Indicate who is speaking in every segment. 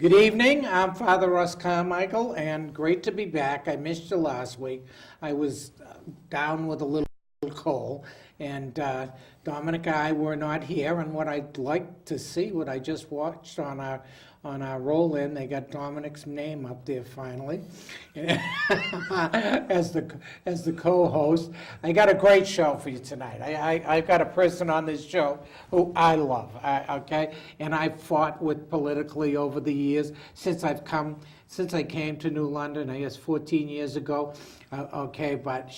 Speaker 1: Good evening. I'm Father Russ Carmichael, and great to be back. I missed you last week. I was down with a little cold, and Dominic and I were not here. And what I'd like to see, what I just watched on our roll-in, they got Dominic's name up there finally as the co-host. I got a great show for you tonight. I've got a person on this show who I love, okay? And I've fought with politically over the years since I came to New London, I guess 14 years ago, okay? But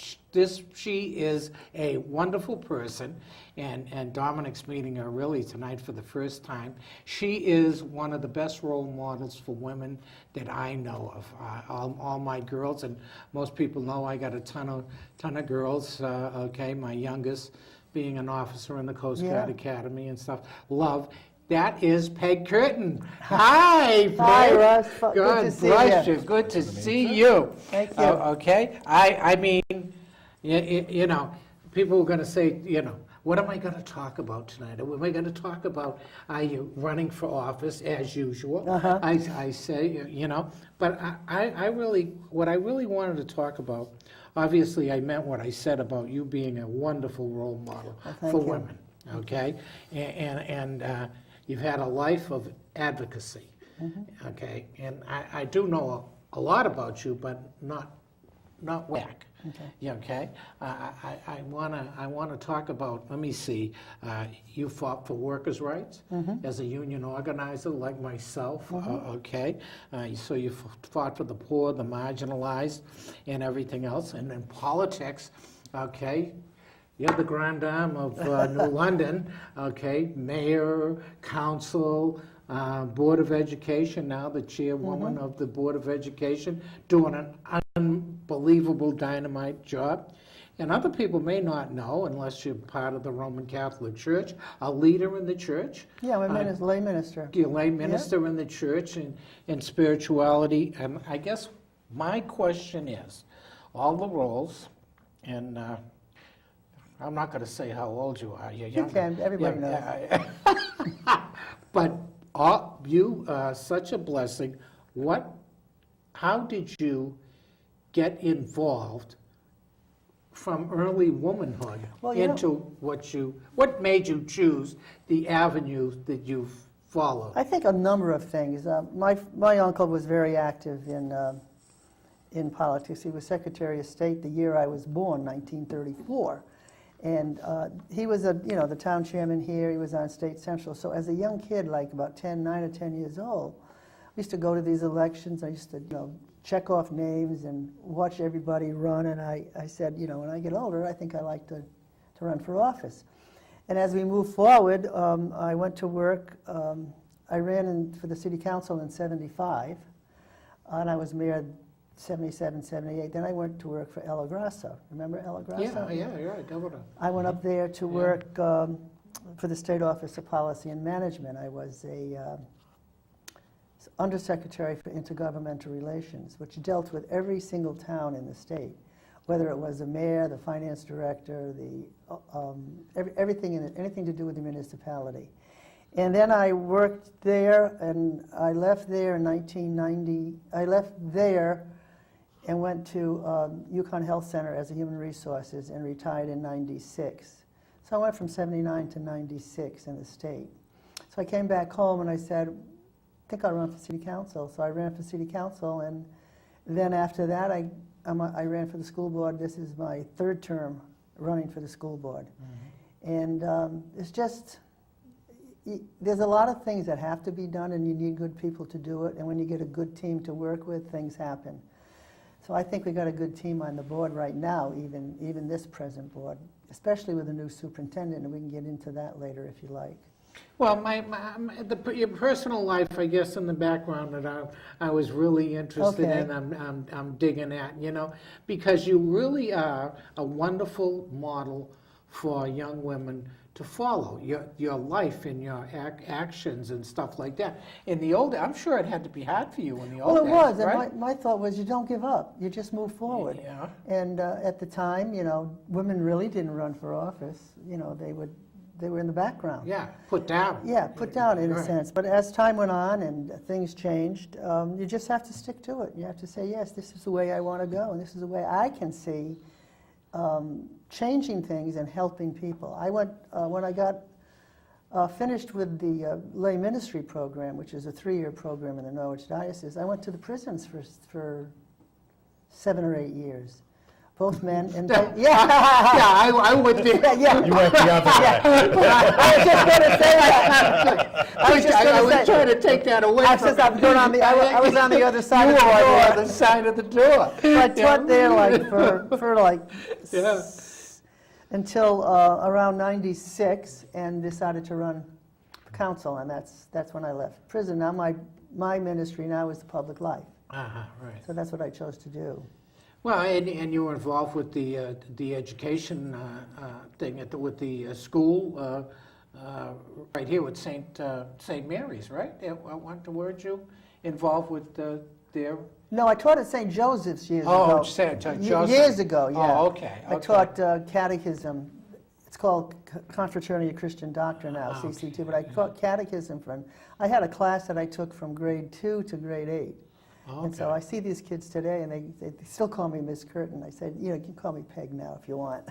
Speaker 1: she is a wonderful person, and Dominic's meeting her really tonight for the first time. She is one of the best role models for women that I know of. All my girls, and most people know I got a ton of girls, okay? My youngest being an officer in the Coast Guard Academy and stuff. Love. That is Peg Curtin. Hi, Peg.
Speaker 2: Hi, Russ.
Speaker 1: God bless you. Good to see you.
Speaker 2: Thank you.
Speaker 1: Okay. I mean, you know, people are going to say, you know, what am I going to talk about tonight? Am I going to talk about, are you running for office as usual? I say, you know, but what I really wanted to talk about, obviously I meant what I said about you being a wonderful role model for women, okay? And you've had a life of advocacy, okay? And I do know a lot about you, but not whack. Okay. I wanna talk about. Let me see. You fought for workers' rights as a union organizer, like myself. Okay. So you fought for the poor, the marginalized, and everything else. And in politics, okay. You're the grand dame of New London. Okay. Mayor, council. Board of Education, now the chairwoman of the Board of Education, doing an unbelievable dynamite job. And other people may not know, unless you're part of the Roman Catholic Church, a leader in the church.
Speaker 2: Yeah, I'm a lay minister.
Speaker 1: You're a lay minister in the church and spirituality. And I guess my question is, all the roles, and I'm not going to say how old you are. You're younger.
Speaker 2: You can, everybody knows.
Speaker 1: But you are such a blessing. How did you get involved from early womanhood into what made you choose the avenue that you've followed?
Speaker 2: I think a number of things. My uncle was very active in politics. He was Secretary of State the year I was born, 1934. And he was the town chairman here. He was on State Central. So as a young kid, like about 9 or 10 years old, I used to go to these elections. I used to, check off names and watch everybody run. And I said, when I get older, I think I like to run for office. And as we moved forward, I went to work. I ran for the city council in '75, and I was mayor 77, 78. Then I went to work for El Grasso. Remember El Grasso?
Speaker 1: Yeah, governor.
Speaker 2: I went up there to work for the State Office of Policy and Management. I was a Undersecretary for Intergovernmental Relations, which dealt with every single town in the state, whether it was the mayor, the finance director, anything to do with the municipality. And then I worked there, and I left there in 1990. I left there and went to Yukon Health Center as a human resources and retired in '96. So I went from '79 to '96 in the state. So I came back home and I said, I think I'll run for city council. So I ran for city council, and then after that I ran for the school board. This is my third term running for the school board. And it's just, there's a lot of things that have to be done, and you need good people to do it. And when you get a good team to work with, things happen. So I think we got a good team on the board right now, even this present board, especially with the new superintendent, and we can get into that later if you like.
Speaker 1: Well, your personal life, I guess, in the background that I was really interested in, I'm digging at, because you really are a wonderful model for young women to follow, your life and your actions and stuff like that. In the old, I'm sure it had to be hard for you in the old days,
Speaker 2: Well, it was,
Speaker 1: right?
Speaker 2: and my thought was you don't give up, you just move forward.
Speaker 1: Yeah.
Speaker 2: And at the time, women really didn't run for office. They they were in the background.
Speaker 1: Yeah, put down.
Speaker 2: Yeah, put down in a
Speaker 1: Right.
Speaker 2: sense. But as time went on and things changed, you just have to stick to it. You have to say, yes, this is the way I want to go, and this is the way I can see changing things and helping people. I went, when I got finished with the lay ministry program, which is a 3-year program in the Norwich Diocese, I went to the prisons for 7 or 8 years. Both men and
Speaker 1: Yeah,
Speaker 2: yeah.
Speaker 1: I would be.
Speaker 2: Yeah.
Speaker 3: You went the other way.
Speaker 2: I was just going to say that.
Speaker 1: I was trying to take that away
Speaker 2: I
Speaker 1: from
Speaker 2: said I'm going on the. I was on the other side
Speaker 1: you
Speaker 2: of the
Speaker 1: were on the
Speaker 2: door.
Speaker 1: other side of the door.
Speaker 2: So I taught there like for like
Speaker 1: Yeah.
Speaker 2: until around '96, and decided to run council, and that's when I left prison. Now my ministry now is the public life,
Speaker 1: Uh-huh, right.
Speaker 2: so that's what I chose to do.
Speaker 1: Well, and you were involved with the education thing with the school right here with St. Mary's, right? Weren't you involved with their?
Speaker 2: No, I taught at St. Joseph's years
Speaker 1: Oh,
Speaker 2: ago.
Speaker 1: St. Joseph.
Speaker 2: Years ago, yeah.
Speaker 1: Oh, okay.
Speaker 2: I taught catechism. It's called Confraternity of Christian Doctrine now,
Speaker 1: Ah, okay.
Speaker 2: CC2, but I taught catechism I had a class that I took from grade 2 to grade 8. And so I see these kids today, and they still call me Miss Curtin. I said, you can call me Peg now if you want.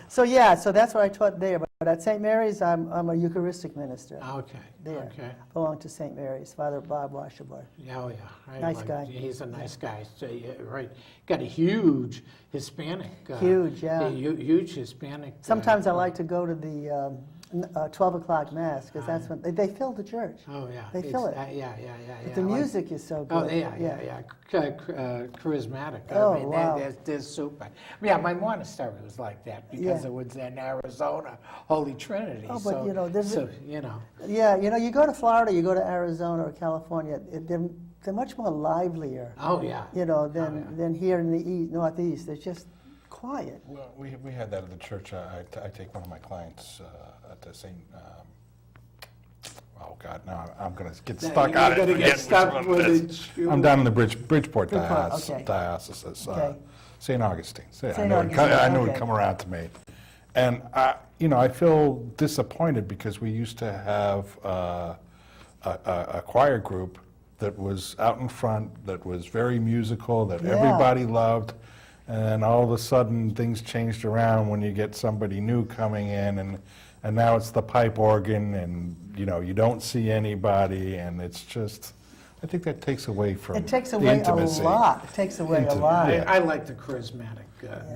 Speaker 2: So yeah, so that's what I taught there. But at St. Mary's, I'm a Eucharistic minister.
Speaker 1: Okay.
Speaker 2: There.
Speaker 1: Okay.
Speaker 2: Belong to St. Mary's, Father Bob Washerbar.
Speaker 1: Yeah, oh, yeah. I
Speaker 2: Nice guy.
Speaker 1: He's a nice guy. So, yeah, right. Got a huge Hispanic.
Speaker 2: Huge, yeah.
Speaker 1: Huge Hispanic.
Speaker 2: Sometimes I like to go to the 12 o'clock mass, because that's when they fill the church.
Speaker 1: Oh, yeah.
Speaker 2: They fill it.
Speaker 1: Yeah.
Speaker 2: But the music is so good.
Speaker 1: Oh, yeah. Charismatic.
Speaker 2: Oh,
Speaker 1: I mean,
Speaker 2: wow.
Speaker 1: they're super. Yeah, my monastery was like that because
Speaker 2: Yeah.
Speaker 1: it was in Arizona, Holy Trinity.
Speaker 2: Oh, but, there's
Speaker 1: Yeah,
Speaker 2: you go to Florida, you go to Arizona or California, they're much more livelier,
Speaker 1: Oh, yeah.
Speaker 2: than here in the Northeast. They're just quiet.
Speaker 3: Well, we had that at the church. I take one of my clients at the St. Oh God! Now I'm going to get stuck
Speaker 1: You're
Speaker 3: on it.
Speaker 1: gonna
Speaker 3: Forget
Speaker 1: get
Speaker 3: which
Speaker 1: stuck
Speaker 3: one
Speaker 1: with
Speaker 3: it is.
Speaker 1: it.
Speaker 3: I'm down in the Bridgeport
Speaker 2: okay.
Speaker 3: diocese,
Speaker 2: Okay.
Speaker 3: St. Augustine.
Speaker 2: St.
Speaker 3: I knew
Speaker 2: Augustine,
Speaker 3: it'd come around to me, and I feel disappointed because we used to have a choir group that was out in front, that was very musical, that
Speaker 2: Yeah.
Speaker 3: everybody loved. And then all of a sudden, things changed around when you get somebody new coming in, and now it's the pipe organ, and you don't see anybody, and it's just, I think that takes away from
Speaker 2: It takes
Speaker 3: the
Speaker 2: away a
Speaker 3: intimacy.
Speaker 2: lot. It takes away a
Speaker 3: Intimate,
Speaker 2: lot.
Speaker 3: yeah.
Speaker 1: I like the charismatic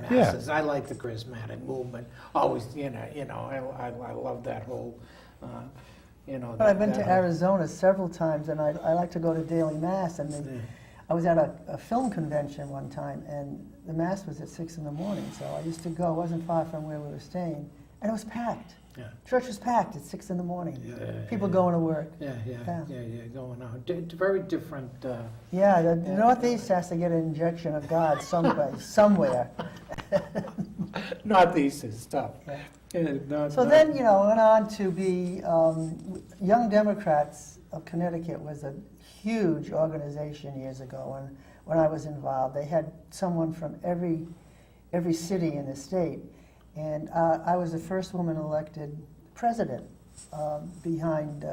Speaker 1: masses. I like the charismatic movement. Always, I love that whole,
Speaker 2: But I've been to Arizona several times, and I like to go to daily mass. And I was at a film convention one time, and the mass was at 6 in the morning. So I used to go. It wasn't far from where we were staying, and it was packed.
Speaker 1: Yeah.
Speaker 2: Church was packed at 6 in the morning.
Speaker 1: Yeah,
Speaker 2: People going to work.
Speaker 1: Yeah,
Speaker 2: Yeah.
Speaker 1: going on. Very different.
Speaker 2: Yeah, the Northeast has to get an injection of God someplace, somewhere.
Speaker 1: Northeast is tough.
Speaker 2: Yeah. So then, went on to be Young Democrats of Connecticut was a huge organization years ago when I was involved. They had someone from every city in the state, and I was the first woman elected president behind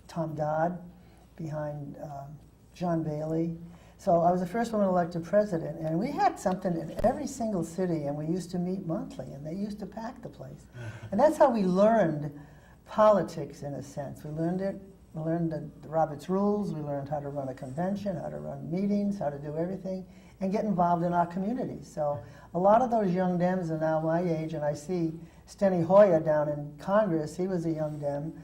Speaker 2: Tom Dodd, behind John Bailey. So I was the first woman elected president, and we had something in every single city, and we used to meet monthly, and they used to pack the place. And that's how we learned politics, in a sense. We learned it. We learned the Robert's Rules. We learned how to run a convention, how to run meetings, how to do everything, and get involved in our community. So a lot of those young Dems are now my age, and I see Steny Hoyer down in Congress. He was a young Dem,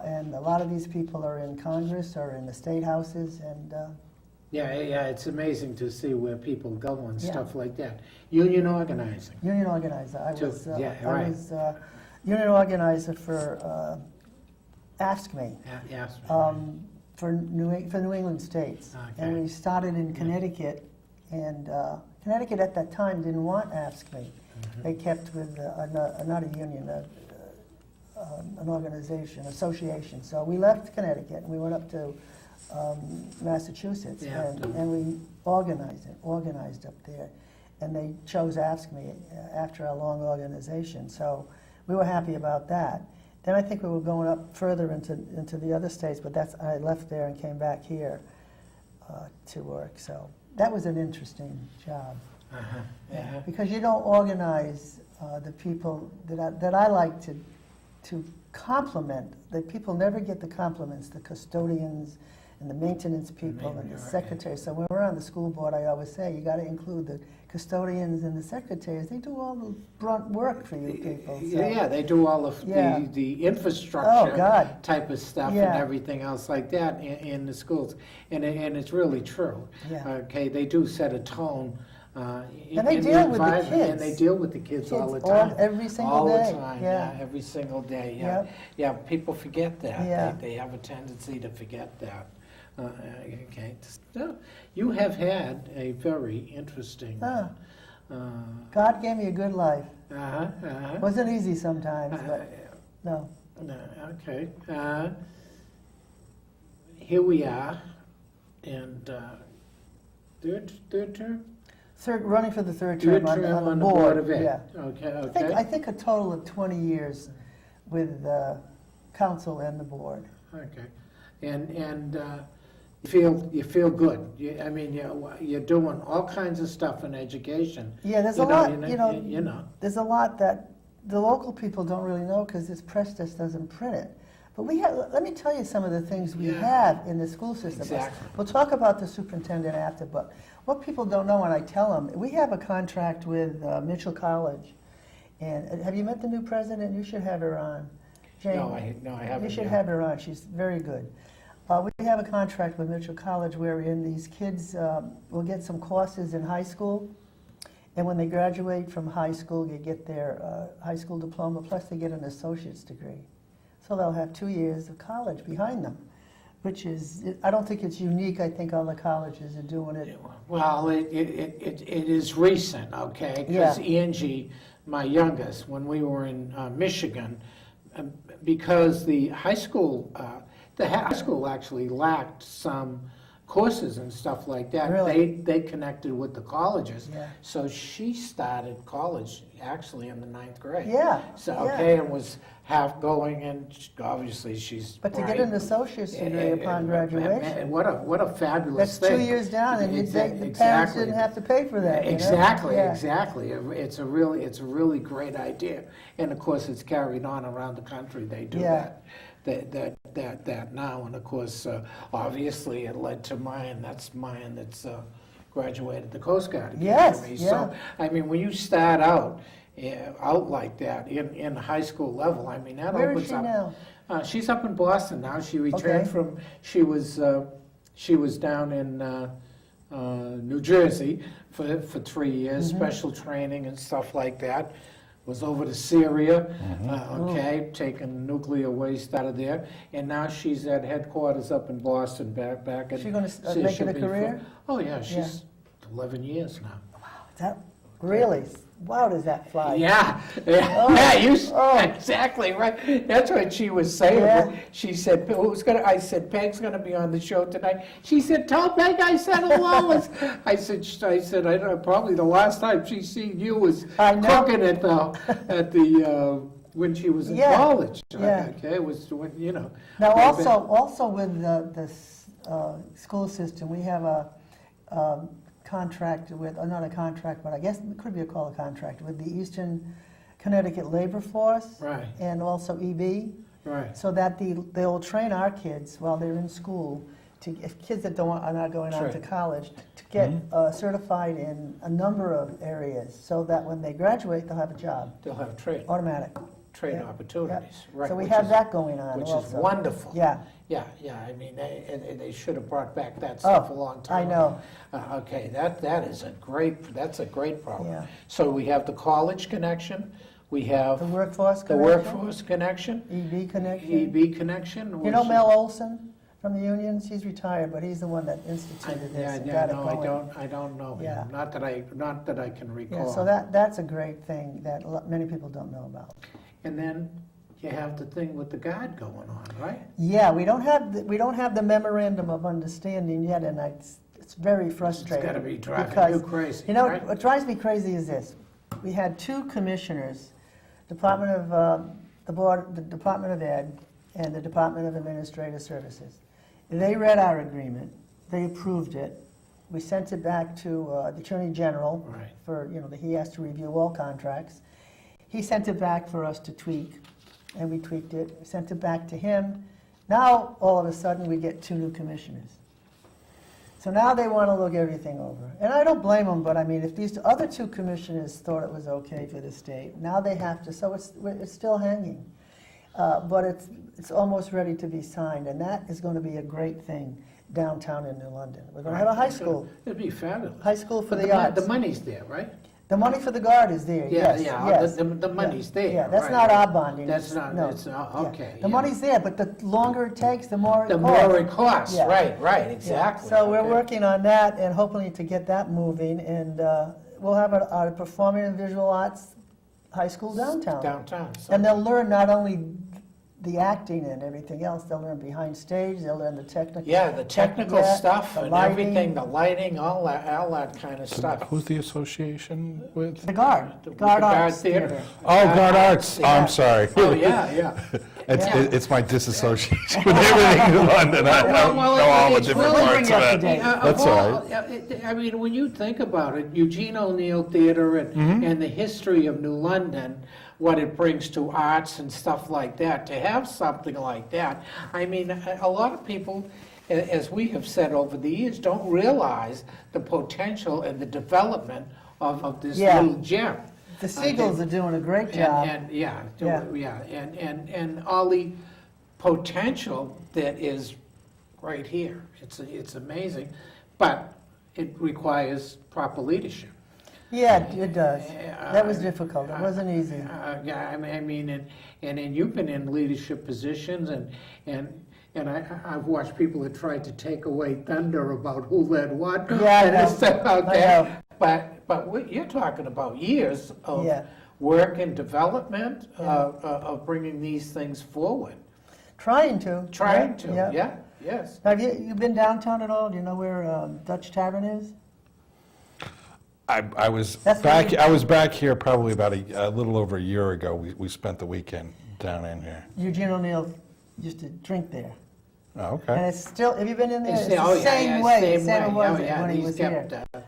Speaker 2: and a lot of these people are in Congress or in the state houses, and
Speaker 1: Yeah, it's amazing to see where people go and
Speaker 2: Yeah.
Speaker 1: stuff like that. Union organizing.
Speaker 2: union organizer. I
Speaker 1: Too.
Speaker 2: was,
Speaker 1: Yeah,
Speaker 2: I
Speaker 1: right.
Speaker 2: was union organizer for Ask Me.
Speaker 1: Yes.
Speaker 2: For New England states.
Speaker 1: Okay.
Speaker 2: And we started in Connecticut, and Connecticut at that time didn't want Ask Me. They kept with, not a union, an organization, association. So we left Connecticut, and we went up to Massachusetts,
Speaker 1: Yeah.
Speaker 2: and we organized up there. And they chose Ask Me after a long organization. So we were happy about that. Then I think we were going up further into the other states, but I left there and came back here to work. So that was an interesting job.
Speaker 1: Yeah.
Speaker 2: Because you don't organize the people that I like to compliment. The people never get the compliments, the custodians and the maintenance people and the secretaries. So when we're on the school board, I always say, you got to include the custodians and the secretaries. They do all the brunt work for you people. So.
Speaker 1: Yeah, they do all of
Speaker 2: Yeah.
Speaker 1: the infrastructure
Speaker 2: God.
Speaker 1: type of stuff
Speaker 2: Yeah.
Speaker 1: and everything else like that in the schools. And it's really true.
Speaker 2: Yeah.
Speaker 1: Okay, they do set a tone.
Speaker 2: And they
Speaker 1: in
Speaker 2: deal with the
Speaker 1: environment,
Speaker 2: kids.
Speaker 1: And they deal with the kids all the
Speaker 2: Kids
Speaker 1: time.
Speaker 2: every single
Speaker 1: all
Speaker 2: day.
Speaker 1: the time,
Speaker 2: Yeah.
Speaker 1: every single day. Yeah,
Speaker 2: Yep.
Speaker 1: yeah. People forget that.
Speaker 2: Yeah.
Speaker 1: They have a tendency to forget that. Okay, so you have had a very interesting.
Speaker 2: God gave me a good life.
Speaker 1: Uh-huh.
Speaker 2: Wasn't easy sometimes, but no.
Speaker 1: No, okay. Here we are, and third term?
Speaker 2: Running for the third
Speaker 1: Third
Speaker 2: term
Speaker 1: term
Speaker 2: on the board.
Speaker 1: of Ed.
Speaker 2: Yeah.
Speaker 1: Okay.
Speaker 2: I think a total of 20 years with council and the board.
Speaker 1: Okay. And you feel good. I mean, you're doing all kinds of stuff in education.
Speaker 2: Yeah, there's a
Speaker 1: You know,
Speaker 2: lot,
Speaker 1: you know.
Speaker 2: there's a lot that the local people don't really know because this press just doesn't print it. But let me tell you some of the things we
Speaker 1: Yeah.
Speaker 2: have in the school system.
Speaker 1: Exactly.
Speaker 2: We'll talk about the superintendent after, but what people don't know when I tell them, we have a contract with Mitchell College. And have you met the new president? You should have her on. Jane,
Speaker 1: No, I haven't.
Speaker 2: you should
Speaker 1: yet.
Speaker 2: have her on. She's very good. We have a contract with Mitchell College wherein these kids will get some courses in high school. And when they graduate from high school, they get their high school diploma, plus they get an associate's degree. So they'll have 2 years of college behind them, which is, I don't think it's unique. I think all the colleges are doing it.
Speaker 1: Well, it is recent, okay?
Speaker 2: Yeah.
Speaker 1: Because Angie, my youngest, when we were in Michigan, because the high school actually lacked some courses and stuff like that.
Speaker 2: Really?
Speaker 1: They connected with the colleges.
Speaker 2: Yeah.
Speaker 1: So she started college actually in the 9th grade.
Speaker 2: Yeah,
Speaker 1: So,
Speaker 2: yeah.
Speaker 1: okay, and was half going, and obviously she's
Speaker 2: But to
Speaker 1: bright.
Speaker 2: get an associate's degree upon graduation,
Speaker 1: What a fabulous
Speaker 2: that's
Speaker 1: thing.
Speaker 2: 2 years down, and the parents
Speaker 1: Exactly.
Speaker 2: didn't have to pay for that. you know?
Speaker 1: Exactly,
Speaker 2: Yeah.
Speaker 1: exactly. It's a really great idea, and of course it's carried on around the country. They do
Speaker 2: Yeah.
Speaker 1: that now, and of course, obviously it led to mine. That's mine. That's graduated the Coast Guard
Speaker 2: Yes,
Speaker 1: Academy.
Speaker 2: yeah.
Speaker 1: So I mean, when you start out like that in high school level, I mean that
Speaker 2: Where
Speaker 1: opens
Speaker 2: is she
Speaker 1: up.
Speaker 2: now?
Speaker 1: She's up in Boston now. She returned
Speaker 2: Okay.
Speaker 1: from. She was down in New Jersey for 3 years,
Speaker 2: Mm-hmm.
Speaker 1: special training and stuff like that. Was over to Syria, okay, taking nuclear waste out of there, and now she's at headquarters up in Boston, back at.
Speaker 2: Is she gonna make it a career?
Speaker 1: Oh yeah, she's 11 years now.
Speaker 2: Is that really? Wow, does that fly?
Speaker 1: Yeah,
Speaker 2: Oh,
Speaker 1: yeah, you
Speaker 2: oh.
Speaker 1: exactly right. That's what she was saying.
Speaker 2: Yeah.
Speaker 1: She said, I said, Peg's gonna be on the show tonight. She said, tell Peg I said hello. I said, I probably the last time she seen you was
Speaker 2: I know.
Speaker 1: cooking at the when she was in
Speaker 2: Yeah,
Speaker 1: college.
Speaker 2: yeah.
Speaker 1: Okay, it was when, you know.
Speaker 2: Now,
Speaker 1: way back.
Speaker 2: also with the school system, we have a contract with, not a contract, but I guess it could be called a contract, with the Eastern Connecticut Labor Force.
Speaker 1: Right.
Speaker 2: And also EB,
Speaker 1: Right.
Speaker 2: so that they'll train our kids while they're in school, if kids that are not going on to
Speaker 1: Sure.
Speaker 2: college, to get certified in a number of areas, so that when they graduate, they'll have a job,
Speaker 1: They'll have trade
Speaker 2: Yeah.
Speaker 1: opportunities. Right.
Speaker 2: So we
Speaker 1: which
Speaker 2: have
Speaker 1: is-
Speaker 2: that going on
Speaker 1: Which
Speaker 2: also.
Speaker 1: is wonderful.
Speaker 2: Yeah.
Speaker 1: Yeah, I mean, they should have brought back that stuff a long time
Speaker 2: I know.
Speaker 1: ago. Okay, that's a great problem.
Speaker 2: Yeah.
Speaker 1: So we have the college connection, we have
Speaker 2: The workforce
Speaker 1: the
Speaker 2: connection.
Speaker 1: workforce connection,
Speaker 2: EB connection.
Speaker 1: EB connection.
Speaker 2: You
Speaker 1: which-
Speaker 2: know Mel Olson from the union? She's retired, but he's the one that instituted this and got it
Speaker 1: no,
Speaker 2: going.
Speaker 1: I don't know him.
Speaker 2: Yeah.
Speaker 1: Not that I can recall.
Speaker 2: Yeah, so that's a great thing that many people don't know about.
Speaker 1: And then you have the thing with the guard going on, right?
Speaker 2: Yeah, we don't have the memorandum of understanding yet, and it's very frustrating.
Speaker 1: It's gotta be driving
Speaker 2: because,
Speaker 1: you crazy,
Speaker 2: You know,
Speaker 1: right?
Speaker 2: what drives me crazy is this. We had two commissioners Department of, the Department of Ed and the Department of Administrative Services. They read our agreement, they approved it, we sent it back to the Attorney General
Speaker 1: Right.
Speaker 2: for, he has to review all contracts. He sent it back for us to tweak, and we tweaked it, sent it back to him. Now, all of a sudden, we get 2 new commissioners. So now they want to look everything over. And I don't blame them, but I mean, if these other 2 commissioners thought it was okay for the state, now they have to, so it's still hanging. But it's almost ready to be signed, and that is going to be a great thing downtown in New London. We're going to have a high school,
Speaker 1: It'd be fabulous.
Speaker 2: high school for
Speaker 1: But
Speaker 2: the arts.
Speaker 1: the money's there, right?
Speaker 2: The money for the guard is there,
Speaker 1: Yeah,
Speaker 2: yes,
Speaker 1: yeah,
Speaker 2: yes.
Speaker 1: the money's there.
Speaker 2: Yeah, that's
Speaker 1: right,
Speaker 2: not
Speaker 1: right.
Speaker 2: our bonding.
Speaker 1: That's
Speaker 2: it's-
Speaker 1: not,
Speaker 2: no.
Speaker 1: it's,
Speaker 2: Yeah.
Speaker 1: okay.
Speaker 2: The
Speaker 1: yeah.
Speaker 2: money's there, but the longer it takes, the more it
Speaker 1: The
Speaker 2: costs.
Speaker 1: more it costs,
Speaker 2: Yeah.
Speaker 1: right,
Speaker 2: Yeah.
Speaker 1: exactly.
Speaker 2: So we're
Speaker 1: okay.
Speaker 2: working on that and hopefully to get that moving, and we'll have a performing and visual arts high school downtown.
Speaker 1: Downtown. so-
Speaker 2: And they'll learn not only the acting and everything else, they'll learn behind stage, they'll learn the technical.
Speaker 1: Yeah, the technical
Speaker 2: Yeah,
Speaker 1: stuff
Speaker 2: the
Speaker 1: and
Speaker 2: lighting.
Speaker 1: everything, the lighting, all that kind of stuff.
Speaker 3: Who's the association with?
Speaker 2: The guard,
Speaker 1: With
Speaker 2: Guard
Speaker 1: the
Speaker 2: Arts
Speaker 1: Theater.
Speaker 2: Theater.
Speaker 3: Oh, God Arts. Oh,
Speaker 2: Yeah.
Speaker 3: I'm sorry.
Speaker 1: Oh, yeah, yeah.
Speaker 3: It's my disassociation with everything in London. I don't know all the
Speaker 1: it's
Speaker 3: different
Speaker 1: really
Speaker 3: parts
Speaker 2: bring
Speaker 3: of
Speaker 2: up
Speaker 3: it.
Speaker 2: to date.
Speaker 3: That's all right.
Speaker 1: I mean, when you think about it, Eugene O'Neill Theater and the history of New London, what it brings to arts and stuff like that, to have something like that, I mean, a lot of people, as we have said over the years, don't realize the potential and the development of this
Speaker 2: Yeah.
Speaker 1: little gem.
Speaker 2: The Seagulls are doing a great job.
Speaker 1: And, yeah,
Speaker 2: Yeah.
Speaker 1: and all the potential that is right here. It's amazing, but it requires proper leadership.
Speaker 2: Yeah, it does. That was difficult, it wasn't easy.
Speaker 1: Yeah, I mean, and you've been in leadership positions, and I've watched people that tried to take away thunder about who led what.
Speaker 2: Yeah, I
Speaker 1: and
Speaker 2: know.
Speaker 1: stuff out
Speaker 2: I
Speaker 1: there.
Speaker 2: know.
Speaker 1: But you're talking about years of
Speaker 2: Yeah.
Speaker 1: work and development of bringing these things forward.
Speaker 2: Trying to.
Speaker 1: Trying to,
Speaker 2: Yeah.
Speaker 1: yeah, yes.
Speaker 2: Have you been downtown at all? Do you know where Dutch Tavern is?
Speaker 3: I was
Speaker 2: That's
Speaker 3: back.
Speaker 2: really-
Speaker 3: I was back here probably about a little over a year ago. We spent the weekend down in here.
Speaker 2: Eugene O'Neill used to drink there.
Speaker 3: Oh,
Speaker 2: And
Speaker 3: okay.
Speaker 2: it's still, have you been in there? It's
Speaker 1: Oh,
Speaker 2: the
Speaker 1: yeah,
Speaker 2: same
Speaker 1: yeah,
Speaker 2: way,
Speaker 1: same
Speaker 2: same it
Speaker 1: way.
Speaker 2: was
Speaker 1: Oh, yeah,
Speaker 2: when he
Speaker 1: he's
Speaker 2: was
Speaker 1: kept,
Speaker 2: here.
Speaker 1: Yeah,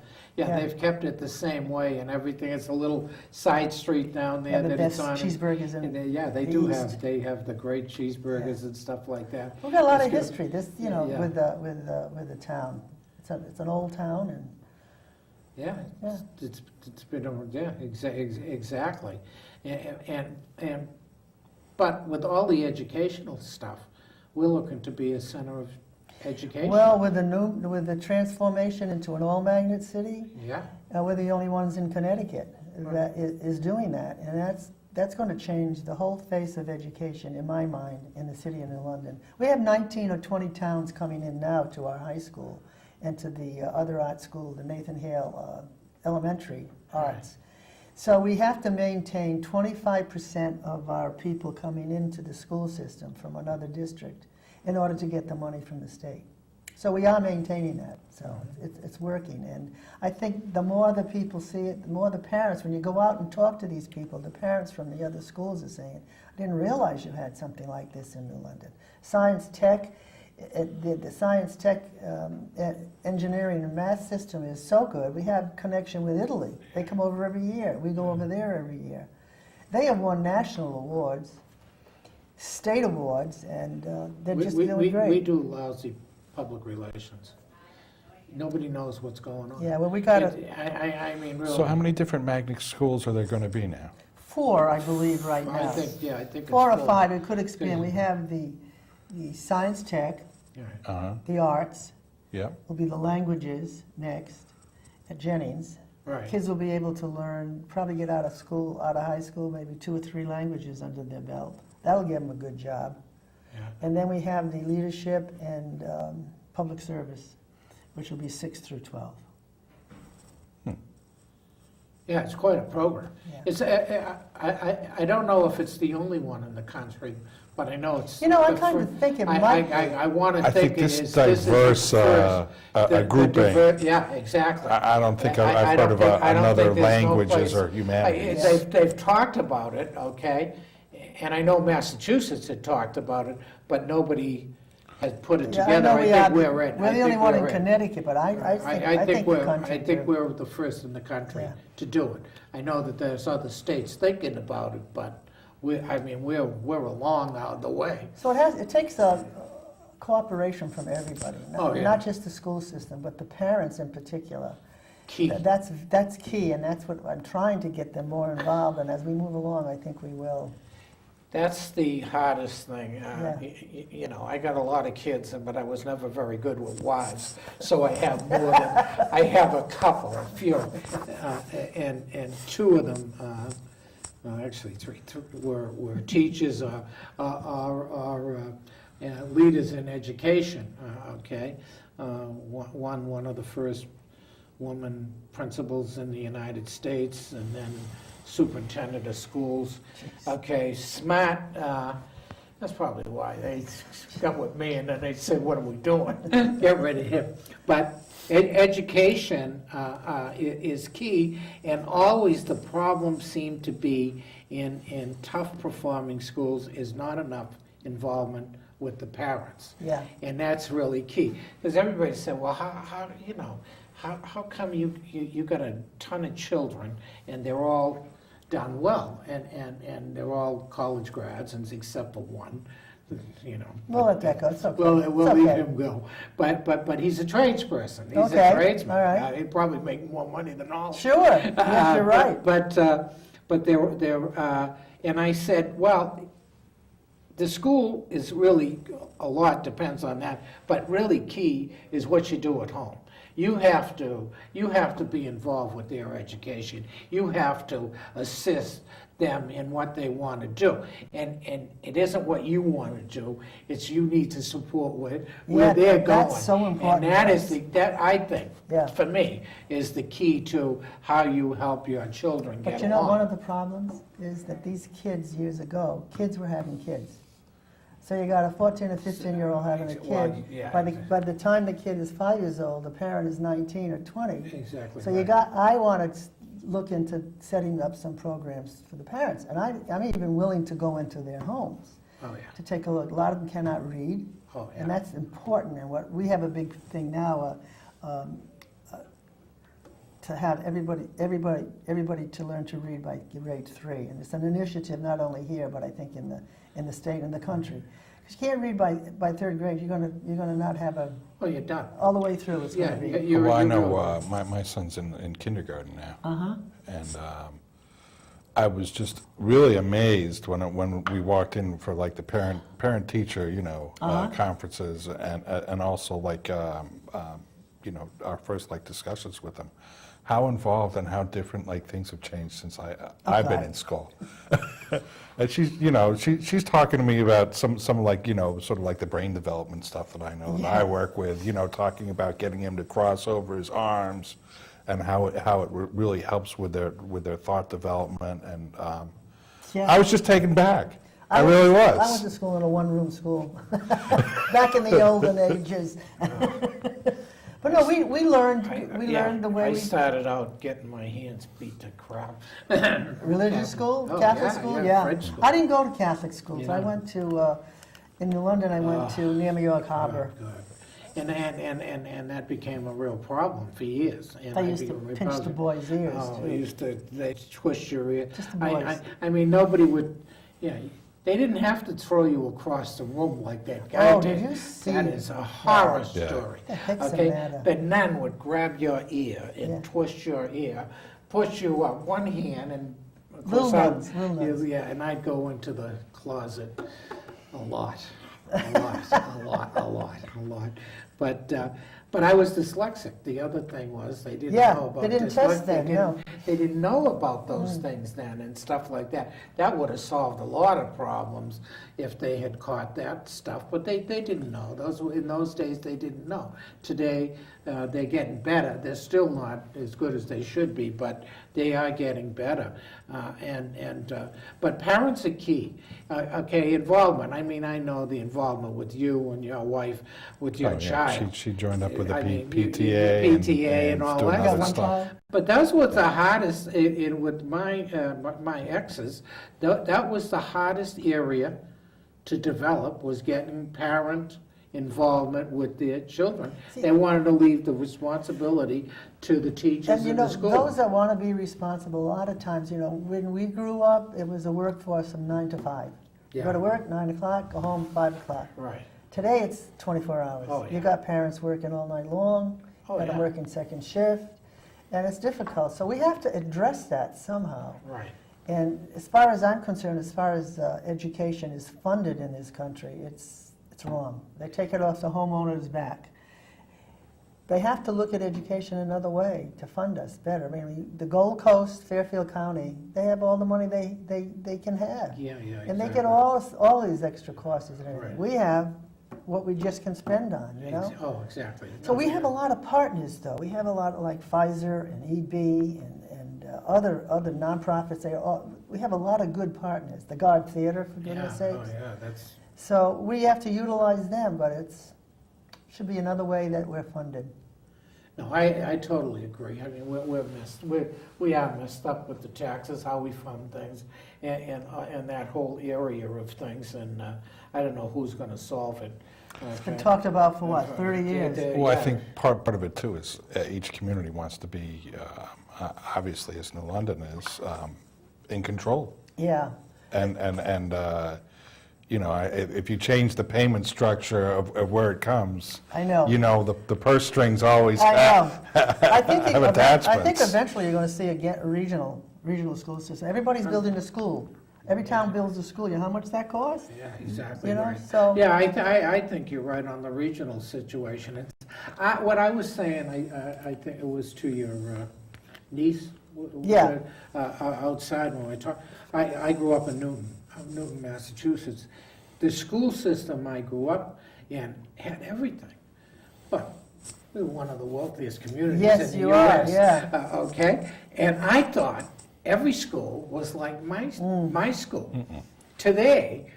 Speaker 2: Yeah.
Speaker 1: they've kept it the same way and everything. It's a little side street down there
Speaker 2: Yeah, the
Speaker 1: that it's
Speaker 2: best
Speaker 1: on.
Speaker 2: cheeseburgers in
Speaker 1: And yeah, they
Speaker 2: the
Speaker 1: do
Speaker 2: East.
Speaker 1: they have the great cheeseburgers and stuff like that.
Speaker 2: We've got a lot
Speaker 1: It's
Speaker 2: of
Speaker 1: good.
Speaker 2: history, this,
Speaker 1: Yeah.
Speaker 2: with the town. It's an old town, and
Speaker 1: Yeah,
Speaker 2: Yeah.
Speaker 1: it's been, exactly. And, but with all the educational stuff, we're looking to be a center of education.
Speaker 2: well, with the transformation into an oil magnet city,
Speaker 1: Yeah,
Speaker 2: we're the only ones in Connecticut that is doing that, and that's going to change the whole face of education, in my mind, in the city of New London. We have 19 or 20 towns coming in now to our high school and to the other art school, the Nathan Hale Elementary Arts. So we have to maintain 25% of our people coming into the school system from another district in order to get the money from the state. So we are maintaining that, so it's working. And I think the more the people see it, the more the parents, when you go out and talk to these people, the parents from the other schools are saying, I didn't realize you had something like this in New London. Science Tech, the Science Tech engineering and math system is so good. We have connection with Italy. They come over every year. We go over there every year. They have won national awards, state awards, and they're just doing great.
Speaker 1: We do lousy public relations. Nobody knows what's going on.
Speaker 2: Yeah, well, we got
Speaker 1: I mean, really.
Speaker 3: So how many different magnet schools are there going to be now?
Speaker 2: 4, I believe, right
Speaker 1: I
Speaker 2: now.
Speaker 1: think it's
Speaker 2: 4 or
Speaker 1: full.
Speaker 2: 5, it could expand. We have the Science Tech,
Speaker 1: Yeah.
Speaker 3: Uh-huh.
Speaker 2: the arts,
Speaker 3: Yeah.
Speaker 2: will be the languages next at Jennings.
Speaker 1: Right.
Speaker 2: Kids will be able to learn, probably get out of high school, maybe 2 or 3 languages under their belt. That'll give them a good job.
Speaker 1: Yeah.
Speaker 2: And then we have the leadership and public service, which will be 6 through 12.
Speaker 1: Yeah, it's quite a program.
Speaker 2: Yeah.
Speaker 1: It's, I don't know if it's the only one in the country, but I know it's.
Speaker 2: You know, I
Speaker 1: the
Speaker 2: kind of
Speaker 1: fir-
Speaker 2: think it might be.
Speaker 1: I want to
Speaker 3: I
Speaker 1: think
Speaker 3: think
Speaker 1: it
Speaker 3: this
Speaker 1: is.
Speaker 3: diverse grouping.
Speaker 1: Yeah, exactly.
Speaker 3: I don't think
Speaker 1: I
Speaker 3: I've heard
Speaker 1: don't
Speaker 3: of
Speaker 1: think- I don't
Speaker 3: another
Speaker 1: think there's no
Speaker 3: languages
Speaker 1: place-
Speaker 3: or humanities.
Speaker 1: They've talked about it, okay, and I know Massachusetts had talked about it, but nobody has put it
Speaker 2: Yeah, I
Speaker 1: together.
Speaker 2: know
Speaker 1: I
Speaker 2: we
Speaker 1: think
Speaker 2: are,
Speaker 1: we're in.
Speaker 2: we're
Speaker 1: I
Speaker 2: the only
Speaker 1: think
Speaker 2: one in
Speaker 1: we're
Speaker 2: Connecticut, but I think the country
Speaker 1: I think
Speaker 2: too.
Speaker 1: we're the first in the country
Speaker 2: Yeah.
Speaker 1: to do it. I know that there's other states thinking about it, but we're a long out of the way.
Speaker 2: So it takes cooperation from everybody,
Speaker 1: Oh, yeah.
Speaker 2: not just the school system, but the parents in particular.
Speaker 1: Key.
Speaker 2: That's key, and that's what I'm trying to get them more involved, and as we move along, I think we will.
Speaker 1: That's the hardest thing.
Speaker 2: Yeah.
Speaker 1: You know, I got a lot of kids, but I was never very good with wives. So I have more than, I have a couple, a few. And two of them, actually three, were teachers or leaders in education, okay? One of the first woman principals in the United States, and then superintendent of schools. Okay, smart, that's probably why they got with me, and then they said, what are we doing? Get rid of him. But education is key, and always the problem seemed to be in tough performing schools is not enough involvement with the parents.
Speaker 2: Yeah.
Speaker 1: And that's really key. Because everybody said, well, how you know, how come you got a ton of children and they're all done well and they're all college grads, and except for one, you know.
Speaker 2: We'll let that go, it's okay.
Speaker 1: We'll
Speaker 2: It's
Speaker 1: leave
Speaker 2: okay.
Speaker 1: him go. But he's a tradesperson. He's
Speaker 2: Okay,
Speaker 1: a tradesman.
Speaker 2: all right.
Speaker 1: He'd probably make more money than all.
Speaker 2: Sure, yes, you're right.
Speaker 1: But and I said, well, the school is really, a lot depends on that, but really key is what you do at home. You have to be involved with their education. You have to assist them in what they want to do. And it isn't what you want to do, it's you need to support where
Speaker 2: Yeah,
Speaker 1: they're going.
Speaker 2: that's so important,
Speaker 1: And that
Speaker 2: yes.
Speaker 1: is that I think,
Speaker 2: Yeah.
Speaker 1: for me, is the key to how you help your children get
Speaker 2: But you know,
Speaker 1: along.
Speaker 2: one of the problems is that these kids years ago, kids were having kids. So you got a 14 or 15-year-old having a
Speaker 1: Well,
Speaker 2: kid.
Speaker 1: yeah,
Speaker 2: By the time the kid is 5 years old, the parent is 19 or 20.
Speaker 1: Exactly
Speaker 2: So
Speaker 1: right.
Speaker 2: I want to look into setting up some programs for the parents. And I'm even willing to go into their homes
Speaker 1: Oh, yeah.
Speaker 2: to take a look. A lot of them cannot read.
Speaker 1: Oh, yeah.
Speaker 2: And that's important. And what we have a big thing now, to have everybody to learn to read by grade 3. And it's an initiative not only here, but I think in the state and the country. Because you can't read by third grade, you're gonna not have
Speaker 1: Oh, you're done.
Speaker 2: all the way through. It's
Speaker 1: Yeah,
Speaker 2: gonna be.
Speaker 1: you're.
Speaker 3: Well, I
Speaker 1: you're
Speaker 3: know
Speaker 1: good.
Speaker 3: my son's in kindergarten now.
Speaker 2: Uh-huh.
Speaker 3: And I was just really amazed when we walked in for like the parent-teacher, conferences, and also like, our first like discussions with them. How involved and how different like things have changed since I've been in school. And she's talking to me about some like, sort of like the brain development stuff that I know that I work with, talking about getting him to cross over his arms and how it really helps with their thought development. And
Speaker 2: Yeah.
Speaker 3: I was just taken back. I really was.
Speaker 2: I went to school in a one-room school, back in the olden ages. But no, we learned the way
Speaker 1: I
Speaker 2: we.
Speaker 1: started out getting my hands beat to crap.
Speaker 2: Religious school,
Speaker 1: Oh,
Speaker 2: Catholic
Speaker 1: yeah,
Speaker 2: school,
Speaker 1: yeah, French school.
Speaker 2: I didn't go to Catholic schools. I
Speaker 1: Yeah.
Speaker 2: went to, in London, I went to near New York Harbor.
Speaker 1: Good. And that became a real problem for years. And
Speaker 2: I used to
Speaker 1: became a
Speaker 2: pinch the
Speaker 1: problem.
Speaker 2: boys' ears,
Speaker 1: Oh,
Speaker 2: too.
Speaker 1: they twist your ear.
Speaker 2: Just the boys.
Speaker 1: I mean, nobody would, they didn't have to throw you across the room like that guy
Speaker 2: Oh,
Speaker 1: did.
Speaker 2: did you see
Speaker 1: That
Speaker 2: it?
Speaker 1: is a horror
Speaker 3: Yeah.
Speaker 1: story.
Speaker 2: What the heck's the
Speaker 1: Okay,
Speaker 2: matter?
Speaker 1: the nun would grab your ear and
Speaker 2: Yeah.
Speaker 1: twist your ear, put you on one hand and. of
Speaker 2: Little
Speaker 1: course,
Speaker 2: nuns, little nuns.
Speaker 1: Yeah, and I'd go into the closet a lot. A lot. But I was dyslexic. The other thing was they didn't
Speaker 2: Yeah,
Speaker 1: know about
Speaker 2: they didn't
Speaker 1: dyslexia.
Speaker 2: test then, no.
Speaker 1: They didn't know about those things then and stuff like that. That would have solved a lot of problems if they had caught that stuff, but they didn't know. In those days, they didn't know. Today, they're getting better. They're still not as good as they should be, but they are getting better. But parents are key. Okay, involvement. I mean, I know the involvement with you and your wife, with your
Speaker 3: Oh, yeah.
Speaker 1: child.
Speaker 3: She joined up with the
Speaker 1: I mean,
Speaker 3: PTA,
Speaker 1: PTA and all
Speaker 3: doing
Speaker 1: that.
Speaker 3: other
Speaker 2: One
Speaker 3: stuff.
Speaker 2: child?
Speaker 1: But that was the hardest, with my exes, that was the hardest area to develop, was getting parent involvement with their children. They wanted to leave the responsibility to the teachers
Speaker 2: And you
Speaker 1: in
Speaker 2: know,
Speaker 1: the school.
Speaker 2: those that want to be responsible, a lot of times, you know, when we grew up, it was a workforce from 9 to 5. You go
Speaker 1: Yeah.
Speaker 2: to work, 9 o'clock, go home, 5 o'clock.
Speaker 1: Right.
Speaker 2: Today, it's 24 hours.
Speaker 1: Oh, yeah.
Speaker 2: You got parents working all night long,
Speaker 1: Oh,
Speaker 2: got them
Speaker 1: yeah.
Speaker 2: working second shift, and it's difficult. So we have to address that somehow.
Speaker 1: Right.
Speaker 2: And as far as I'm concerned, as far as education is funded in this country, it's wrong. They take it off the homeowner's back. They have to look at education another way to fund us better. I mean, the Gold Coast, Fairfield County, they have all the money they can have.
Speaker 1: Yeah,
Speaker 2: And they get all these extra costs and everything.
Speaker 1: Right.
Speaker 2: We have what we just can spend on, you know?
Speaker 1: Oh, exactly.
Speaker 2: So we have a lot of partners, though. We have a lot of, like Pfizer and EB and other nonprofits. We have a lot of good partners. The Guard Theater, for goodness sakes.
Speaker 1: Oh, yeah, that's,
Speaker 2: So we have to utilize them, but should be another way that we're funded.
Speaker 1: no, I totally agree. I mean, we are messed up with the taxes, how we fund things, and that whole area of things, and I don't know who's gonna solve it.
Speaker 2: It's been talked about for what, 30 years?
Speaker 3: Well, I
Speaker 1: Yeah.
Speaker 3: think part of it too is each community wants to be, obviously, as New London is, in control.
Speaker 2: Yeah.
Speaker 3: And you know, if you change the payment structure of where it comes,
Speaker 2: I know.
Speaker 3: you know, the purse strings always
Speaker 2: I
Speaker 3: have
Speaker 2: know. I think
Speaker 3: have attachments.
Speaker 2: I think eventually you're going to see a regional school system. Everybody's building a school. Every town builds a school. You know how much that costs?
Speaker 1: Yeah, exactly
Speaker 2: You know,
Speaker 1: right.
Speaker 2: so-
Speaker 1: Yeah, I think you're right on the regional situation. What I was saying, I think it was to your niece.
Speaker 2: Yeah.
Speaker 1: Outside when we talked, I grew up in Newton, Massachusetts. The school system I grew up in had everything, but we were one of the wealthiest communities
Speaker 2: Yes,
Speaker 1: in the
Speaker 2: you are,
Speaker 1: U.S.
Speaker 2: yeah.
Speaker 1: Okay, and I thought every school was like my school. Today,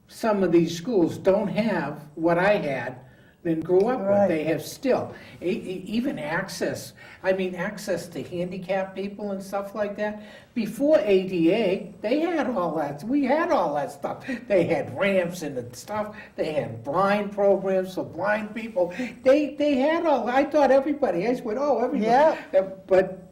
Speaker 1: some of these schools don't have what I had and grew up
Speaker 2: Right.
Speaker 1: with. They have still, even access, access to handicapped people and stuff like that. Before ADA, they had all that, we had all that stuff. They had ramps and stuff, they had blind programs for blind people. They had all, I thought everybody, I went, oh, everybody.
Speaker 2: Yeah.
Speaker 1: But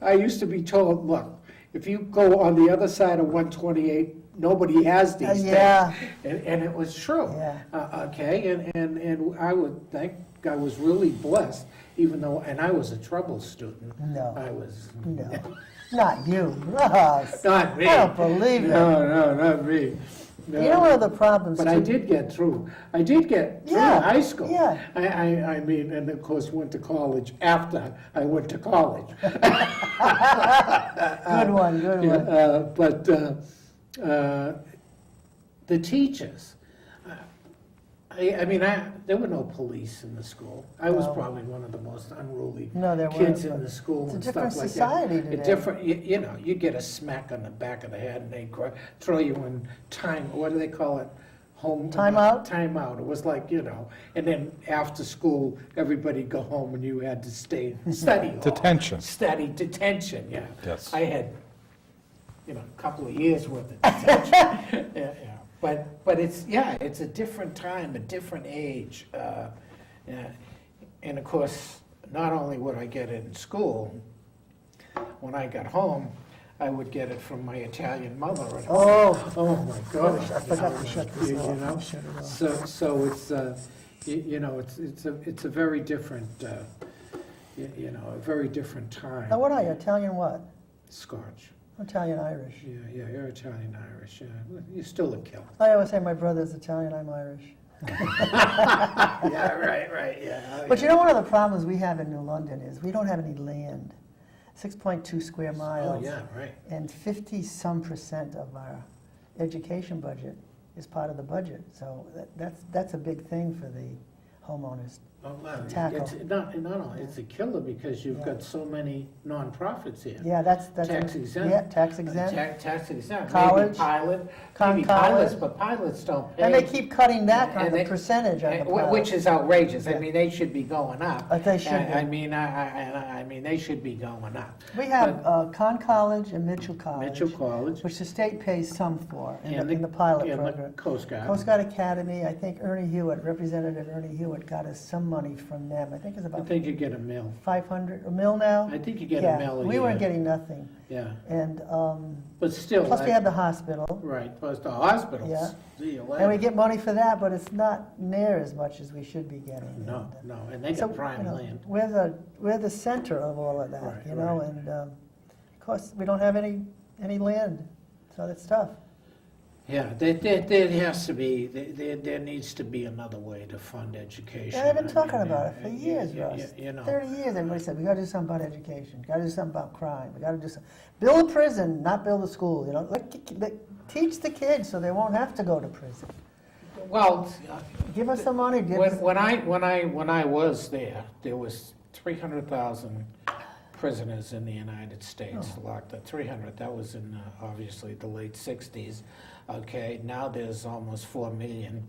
Speaker 1: I used to be told, look, if you go on the other side of 128, nobody has these things.
Speaker 2: Yeah.
Speaker 1: And it was true.
Speaker 2: Yeah.
Speaker 1: Okay, and I would think I was really blessed, even though, and I was a trouble student.
Speaker 2: No.
Speaker 1: I was.
Speaker 2: No, not you. Ross.
Speaker 1: Not me.
Speaker 2: I don't believe it.
Speaker 1: No, not me. No.
Speaker 2: You know one of the problems,
Speaker 1: But
Speaker 2: too?
Speaker 1: I did get through. I did get through
Speaker 2: Yeah,
Speaker 1: high school.
Speaker 2: yeah.
Speaker 1: I mean, and of course went to college after I went to college.
Speaker 2: Good one, good one.
Speaker 1: But the teachers, there were no police in the school. I was
Speaker 2: No.
Speaker 1: probably one of the most unruly
Speaker 2: No, there
Speaker 1: kids
Speaker 2: weren't,
Speaker 1: in
Speaker 2: but
Speaker 1: the school
Speaker 2: it's a
Speaker 1: and stuff
Speaker 2: different
Speaker 1: like
Speaker 2: society
Speaker 1: that.
Speaker 2: today.
Speaker 1: A different, you get a smack on the back of the head and they throw you in what do they call it?
Speaker 2: Timeout?
Speaker 1: Timeout. It was like, and then after school, everybody'd go home and you had to stay, study.
Speaker 3: Detention.
Speaker 1: Study, detention, yeah.
Speaker 3: Yes.
Speaker 1: I had, a couple of years worth of detention. Yeah. But it's a different time, a different age. And of course, not only would I get it in school, when I got home, I would get it from my Italian mother at home. Oh my gosh!
Speaker 2: I forgot to shut this off. Shut it off.
Speaker 1: So it's a very different, a very different time.
Speaker 2: Now, what are you, Italian what?
Speaker 1: Scotch.
Speaker 2: Italian Irish.
Speaker 1: Yeah, you're Italian Irish. Yeah, you're still a Celt.
Speaker 2: I always say my brother's Italian, I'm Irish.
Speaker 1: Yeah, right, yeah.
Speaker 2: But you know, one of the problems we have in New London is we don't have any land. 6.2 square miles.
Speaker 1: Oh, yeah, right.
Speaker 2: And 50-some% of our education budget is part of the budget. So that's a big thing for the homeowners.
Speaker 1: Oh, well,
Speaker 2: Tackle.
Speaker 1: it's not only, it's a killer because you've got so many nonprofits here.
Speaker 2: Yeah, that's.
Speaker 1: Tax exempt.
Speaker 2: Yeah, tax exempt.
Speaker 1: Tax exempt.
Speaker 2: College.
Speaker 1: Maybe pilot, maybe
Speaker 2: College.
Speaker 1: pilots, but pilots don't pay.
Speaker 2: And they keep cutting back on
Speaker 1: And
Speaker 2: the
Speaker 1: they-
Speaker 2: percentage on the pilot.
Speaker 1: Which is outrageous. I
Speaker 2: Yeah.
Speaker 1: mean, they should be going up.
Speaker 2: But they should be.
Speaker 1: I mean, they should be going up.
Speaker 2: We have Conn College and Mitchell College.
Speaker 1: Mitchell College.
Speaker 2: Which the state pays some for in
Speaker 1: And
Speaker 2: the pilot
Speaker 1: and the
Speaker 2: program.
Speaker 1: Coast Guard.
Speaker 2: Coast Guard Academy, I think Ernie Hewitt, Representative Ernie Hewitt got us some money from them. I think it's
Speaker 1: I
Speaker 2: about
Speaker 1: think you get a mill.
Speaker 2: 500, a mil now?
Speaker 1: I think you get
Speaker 2: Yeah,
Speaker 1: a mill a
Speaker 2: we
Speaker 1: year.
Speaker 2: weren't getting nothing.
Speaker 1: Yeah,
Speaker 2: And,
Speaker 1: but still.
Speaker 2: plus we had the hospital.
Speaker 1: Right, plus the hospitals.
Speaker 2: Yeah.
Speaker 1: See you
Speaker 2: And we
Speaker 1: later.
Speaker 2: get money for that, but it's not near as much as we should be getting.
Speaker 1: No,
Speaker 2: And,
Speaker 1: no, and they
Speaker 2: so,
Speaker 1: got prime
Speaker 2: you know,
Speaker 1: land.
Speaker 2: we're the center of all of that,
Speaker 1: Right,
Speaker 2: you know,
Speaker 1: right.
Speaker 2: and of course, we don't have any land, so that's tough.
Speaker 1: Yeah, there has to be, there needs to be another way to fund education.
Speaker 2: Yeah, they've been
Speaker 1: I
Speaker 2: talking
Speaker 1: mean,
Speaker 2: about it for years,
Speaker 1: you-
Speaker 2: Russ.
Speaker 1: you know.
Speaker 2: 30 years, everybody said, we gotta do something about education, gotta do something about crime, we gotta do something. Build a prison, not build a school, you know, teach the kids so they won't have to go to prison.
Speaker 1: Well,
Speaker 2: Give us some money, give us.
Speaker 1: when I was there was 300,000 prisoners in the United States
Speaker 2: Oh.
Speaker 1: locked up. 300, that was in obviously the late 60s. Okay, now there's almost 4 million.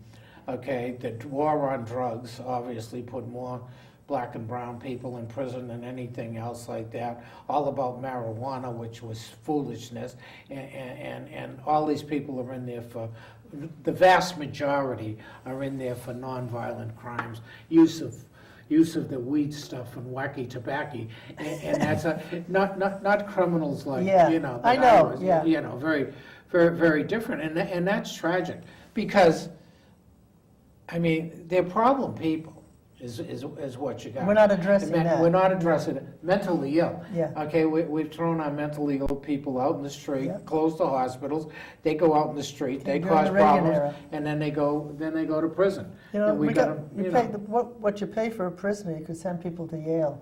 Speaker 1: Okay, the war on drugs obviously put more black and brown people in prison than anything else like that. All about marijuana, which was foolishness, and all these people are in there for, the vast majority are in there for nonviolent crimes, use of the weed stuff and wacky tobacco, and that's not criminals like,
Speaker 2: Yeah,
Speaker 1: you know.
Speaker 2: I
Speaker 1: that
Speaker 2: know,
Speaker 1: was,
Speaker 2: yeah.
Speaker 1: You know, very different, and that's tragic, because, I mean, they're problem people, is what you got.
Speaker 2: We're not addressing that.
Speaker 1: We're not addressing it. Mentally ill.
Speaker 2: Yeah.
Speaker 1: Okay, we've thrown our mentally ill people out in the street,
Speaker 2: Yeah.
Speaker 1: closed the hospitals, they go out in the street, they
Speaker 2: During
Speaker 1: cause
Speaker 2: the Reagan
Speaker 1: problems,
Speaker 2: era.
Speaker 1: and then they go to prison.
Speaker 2: You know,
Speaker 1: And
Speaker 2: we
Speaker 1: gotta,
Speaker 2: got, you
Speaker 1: you
Speaker 2: pay,
Speaker 1: know.
Speaker 2: what you pay for a prisoner, you could send people to Yale.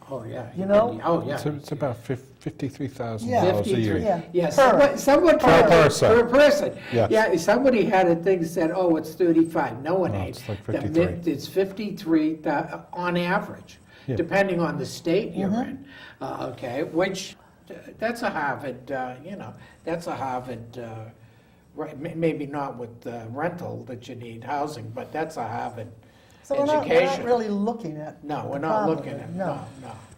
Speaker 1: Oh, yeah.
Speaker 2: You know?
Speaker 1: Oh, yeah.
Speaker 3: It's about $53,000
Speaker 2: Yeah.
Speaker 3: a
Speaker 1: 53.
Speaker 3: year.
Speaker 2: Yeah.
Speaker 1: Yeah,
Speaker 2: Per.
Speaker 1: someone
Speaker 3: Per person.
Speaker 1: Per person.
Speaker 3: Yes.
Speaker 1: Yeah, somebody had a thing that said, oh, it's 35. No, it
Speaker 3: No,
Speaker 1: ain't.
Speaker 3: it's like
Speaker 1: The
Speaker 3: 53.
Speaker 1: It's 53 on average,
Speaker 3: Yeah.
Speaker 1: depending on the state you're
Speaker 2: Mm-hmm.
Speaker 1: in. Okay, which, that's a Harvard, you know, that's a Harvard, maybe not with rental that you need housing, but that's a Harvard
Speaker 2: So we're not
Speaker 1: education.
Speaker 2: really looking at.
Speaker 1: No,
Speaker 2: the
Speaker 1: we're not
Speaker 2: problem.
Speaker 1: looking at,
Speaker 2: No,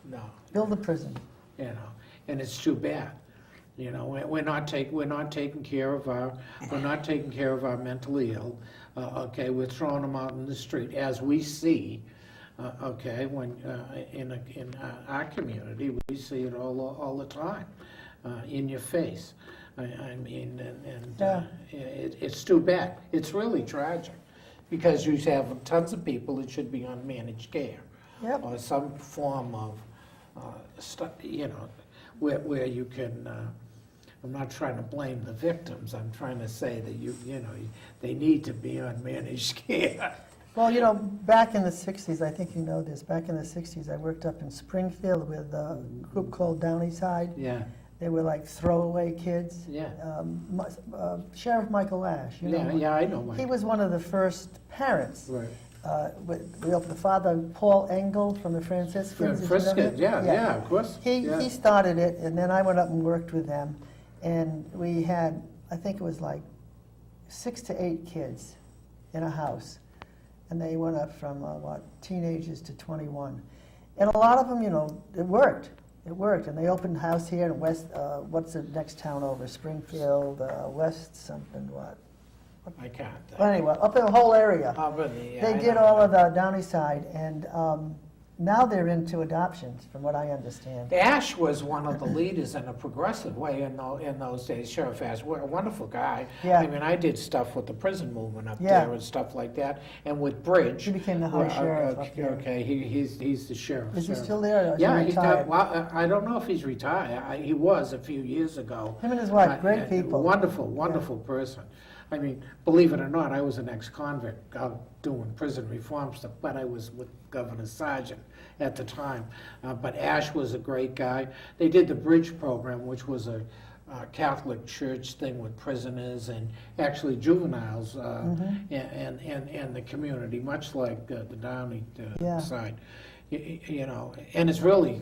Speaker 1: no.
Speaker 2: build a prison.
Speaker 1: You know, and it's too bad. You know, we're not taking care of our mentally ill. Okay, we're throwing them out in the street, as we see. Okay, when in our community, we see it all the time, in your face. I mean,
Speaker 2: Yeah.
Speaker 1: it's too bad. It's really tragic, because you have tons of people that should be on managed care.
Speaker 2: Yep.
Speaker 1: Or some form of, you know, where you can, I'm not trying to blame the victims, I'm trying to say that you know, they need to be on managed care.
Speaker 2: Well, you know, back in the 60s, I think you know this, back in the 60s, I worked up in Springfield with a group called Downeyside.
Speaker 1: Yeah,
Speaker 2: They were like throwaway kids.
Speaker 1: yeah,
Speaker 2: Sheriff Michael Ash, you know.
Speaker 1: yeah, I know
Speaker 2: He
Speaker 1: Mike.
Speaker 2: was one of the first parents.
Speaker 1: Right.
Speaker 2: We opened the father, Paul Engel from the Franciscans. did you know
Speaker 1: Frisco,
Speaker 2: him?
Speaker 1: yeah, of course. yeah.
Speaker 2: He started it, and then I went up and worked with them, and we had, I think it was like 6 to 8 kids in a house, and they went up from teenagers to 21, and a lot of them, you know, it worked, and they opened a house here in West, what's the next town over, Springfield, West something, what?
Speaker 1: I can't.
Speaker 2: Well, anyway, up in the whole area.
Speaker 1: Albany, yeah,
Speaker 2: They
Speaker 1: I
Speaker 2: did
Speaker 1: know.
Speaker 2: all of the Downeyside, and now they're into adoptions, from what I understand.
Speaker 1: Ash was one of the leaders in a progressive way in those days, Sheriff Ash, a wonderful guy.
Speaker 2: Yeah.
Speaker 1: I mean, I did stuff with the prison movement up
Speaker 2: Yeah.
Speaker 1: there and stuff like that, and with Bridge.
Speaker 2: He became the high sheriff up there.
Speaker 1: Okay, he's the sheriff.
Speaker 2: Is he
Speaker 1: sheriff.
Speaker 2: still there, or is
Speaker 1: Yeah,
Speaker 2: he retired?
Speaker 1: well, I don't know if he's retired. He was a few years ago.
Speaker 2: Him and his wife, great people.
Speaker 1: Wonderful person. I mean, believe it or not, I was an ex-convict out doing prison reform stuff, but I was with Governor Sargent at the time. But Ash was a great guy. They did the Bridge program, which was a Catholic church thing with prisoners and actually juveniles and the community, much like the Downey
Speaker 2: Yeah.
Speaker 1: side. You know, and it's really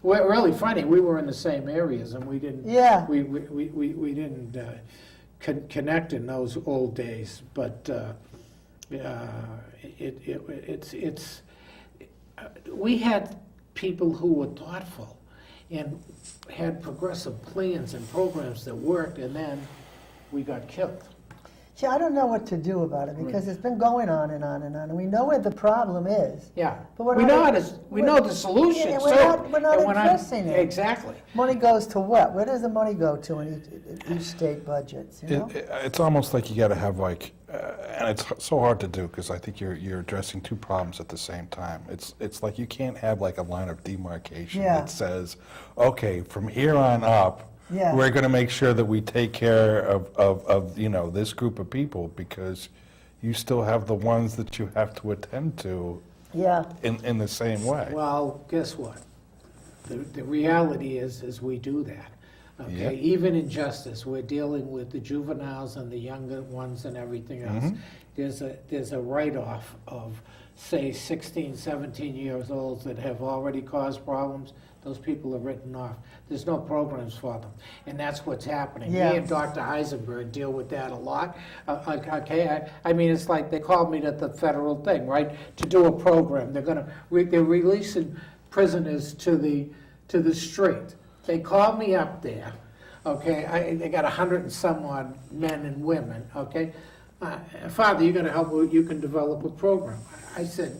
Speaker 1: funny. We were in the same areas, and we didn't.
Speaker 2: Yeah.
Speaker 1: We didn't connect in those old days, but we had people who were thoughtful and had progressive plans and programs that worked, and then we got killed.
Speaker 2: See, I don't know what to do about it, because it's been going on and on and on, and we know where the problem is.
Speaker 1: Yeah,
Speaker 2: But we're
Speaker 1: we
Speaker 2: not-
Speaker 1: know the solution.
Speaker 2: Yeah,
Speaker 1: too,
Speaker 2: we're not
Speaker 1: and
Speaker 2: addressing it.
Speaker 1: Exactly.
Speaker 2: Money goes to what? Where does the money go to in each state budgets, you know?
Speaker 3: It's almost like you got to have like, and it's so hard to do because I think you're addressing two problems at the same time. It's like you can't have like a line of demarcation
Speaker 2: Yeah.
Speaker 3: that says, okay, from here on up,
Speaker 2: Yeah.
Speaker 3: we're going to make sure that we take care of you know, this group of people, because you still have the ones that you have to attend to
Speaker 2: Yeah,
Speaker 3: in the same way.
Speaker 1: Well, guess what? The reality is we do that. Okay,
Speaker 3: Yeah.
Speaker 1: even in justice, we're dealing with the juveniles and the younger ones and everything else. There's a write-off of, say, 16, 17 years old that have already caused problems. Those people are written off. There's no programs for them, and that's what's happening.
Speaker 2: Yeah.
Speaker 1: Me and Dr. Heisenberg deal with that a lot. Okay, I mean, it's like they called me to the federal thing, right, to do a program. They're releasing prisoners to the street. They called me up there, okay, they got 100 and some odd men and women, okay. Father, you got to help, you can develop a program. I said,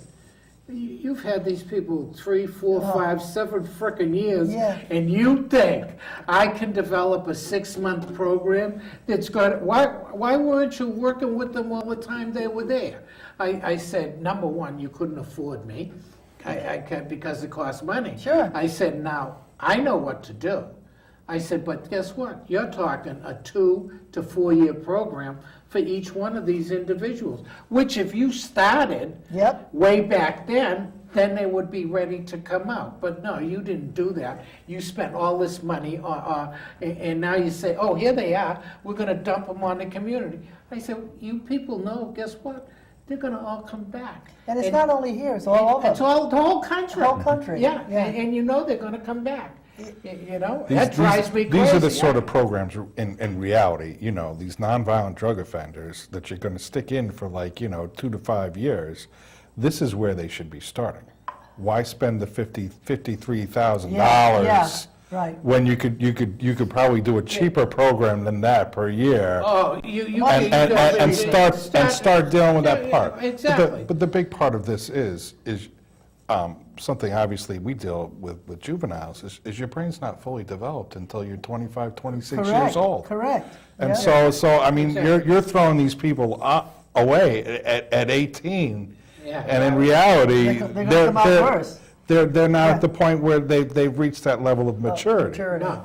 Speaker 1: you've had these people 3, 4, 5, 7 frickin' years,
Speaker 2: Yeah.
Speaker 1: and you think I can develop a 6-month program that's got, why weren't you working with them all the time they were there? I said, number one, you couldn't afford me, because it costs money.
Speaker 2: Sure.
Speaker 1: I said, now, I know what to do. I said, but guess what? You're talking a 2 to 4 year program for each one of these individuals, which if you started
Speaker 2: Yep.
Speaker 1: way back then they would be ready to come out. But no, you didn't do that. You spent all this money, and now you say, oh, here they are, we're gonna dump them on the community. I said, you people know, guess what? They're gonna all come back.
Speaker 2: And it's not only here, it's all over.
Speaker 1: It's all, the whole country.
Speaker 2: The whole country,
Speaker 1: Yeah,
Speaker 2: yeah.
Speaker 1: and you know they're gonna come back. You know,
Speaker 3: These-
Speaker 1: that drives me crazy.
Speaker 3: These are the sort of programs in reality, you know, these nonviolent drug offenders that you're going to stick in for like, you know, 2 to 5 years. This is where they should be starting. Why spend the $53,000
Speaker 2: Yeah, right.
Speaker 3: when you could probably do a cheaper program than that per year?
Speaker 1: Oh, you
Speaker 3: And start dealing with that part.
Speaker 1: Exactly.
Speaker 3: But the big part of this is something obviously we deal with juveniles, is your brain's not fully developed until you're 25, 26 years old.
Speaker 2: Correct.
Speaker 3: And
Speaker 2: Yeah.
Speaker 3: so I mean,
Speaker 1: Exactly.
Speaker 3: you're throwing these people away at 18,
Speaker 1: Yeah.
Speaker 3: and in reality,
Speaker 2: They're gonna come out worse.
Speaker 3: They're now
Speaker 2: Yeah.
Speaker 3: at the point where they've reached that level of maturity.
Speaker 1: No,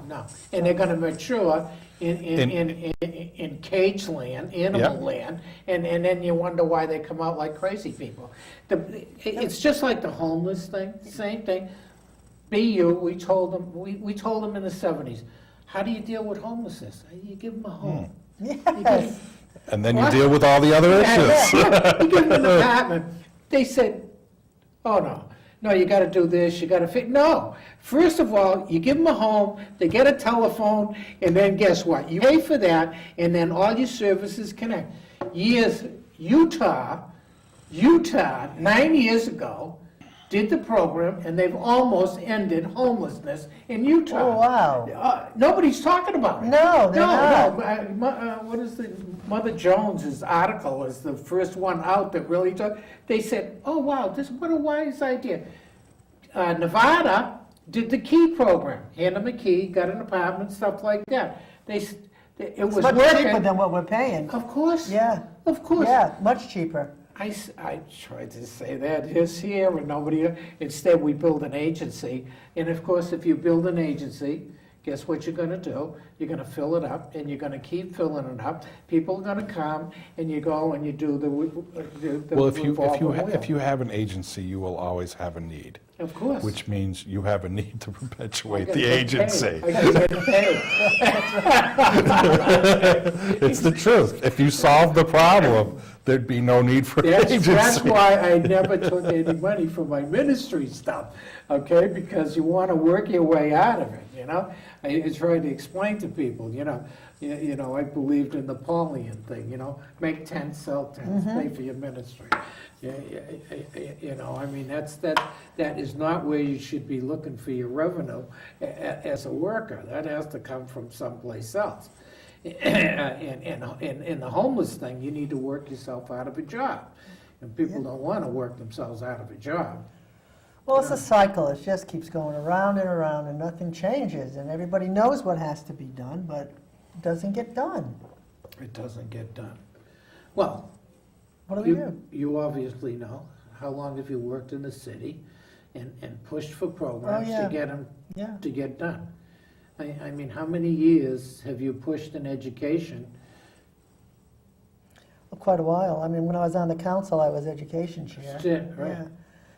Speaker 1: and they're gonna mature in cage land, animal
Speaker 3: Yep.
Speaker 1: land, and then you wonder why they come out like crazy people. It's just like the homeless thing, same thing. We told them in the 70s, how do you deal with homelessness? You give them a home.
Speaker 2: Yes.
Speaker 3: And then you
Speaker 1: What?
Speaker 3: deal with all the other issues.
Speaker 1: You give them an apartment. They said, oh, no, you gotta do this, you gotta fit. No, first of all, you give them a home, they get a telephone, and then guess what? You pay for that, and then all your services connect. Utah, 9 years ago, did the program, and they've almost ended homelessness in Utah.
Speaker 2: Oh, wow.
Speaker 1: Nobody's talking about it.
Speaker 2: No, they're not.
Speaker 1: What is the, Mother Jones's article is the first one out that really talked. They said, oh, wow, what a wise idea. Nevada did the key program. Hand them a key, got an apartment, stuff like that. It was
Speaker 2: It's much cheaper
Speaker 1: working.
Speaker 2: than what we're paying.
Speaker 1: Of course.
Speaker 2: Yeah.
Speaker 1: Of course.
Speaker 2: Yeah, much cheaper.
Speaker 1: I tried to say that it's here and nobody, instead we build an agency. And of course, if you build an agency, guess what you're gonna do? You're gonna fill it up and you're gonna keep filling it up. People are gonna come and you go and you do the
Speaker 3: Well, if
Speaker 1: revolving wheel.
Speaker 3: you have an agency, you will always have a need,
Speaker 1: Of course.
Speaker 3: which means you have a need to perpetuate
Speaker 1: I
Speaker 3: the
Speaker 1: gotta get
Speaker 3: agency.
Speaker 1: paid. I gotta get paid.
Speaker 3: It's the truth. If you solve the problem, there'd be no need for an
Speaker 1: That's
Speaker 3: agency.
Speaker 1: why I never took any money from my ministry stuff, okay? Because you want to work your way out of it, you know? I tried to explain to people, you know, I believed in the Paulian thing, you know, make 10, sell 10, pay for your ministry. You know, I mean, that is not where you should be looking for your revenue as a worker. That has to come from someplace else. In the homeless thing, you need to work yourself out of a job. And people don't want to work themselves out of a job.
Speaker 2: Well, it's a cycle. It just keeps going around and around and nothing changes. And everybody knows what has to be done, but it doesn't get done.
Speaker 1: It doesn't get done. Well,
Speaker 2: What do we do?
Speaker 1: you obviously know. How long have you worked in the city and pushed for programs
Speaker 2: yeah.
Speaker 1: to get them
Speaker 2: Yeah.
Speaker 1: to get done? I mean, how many years have you pushed in education?
Speaker 2: Well, quite a while. I mean, when I was on the council, I was education chair.
Speaker 1: That's it, right.
Speaker 2: Yeah.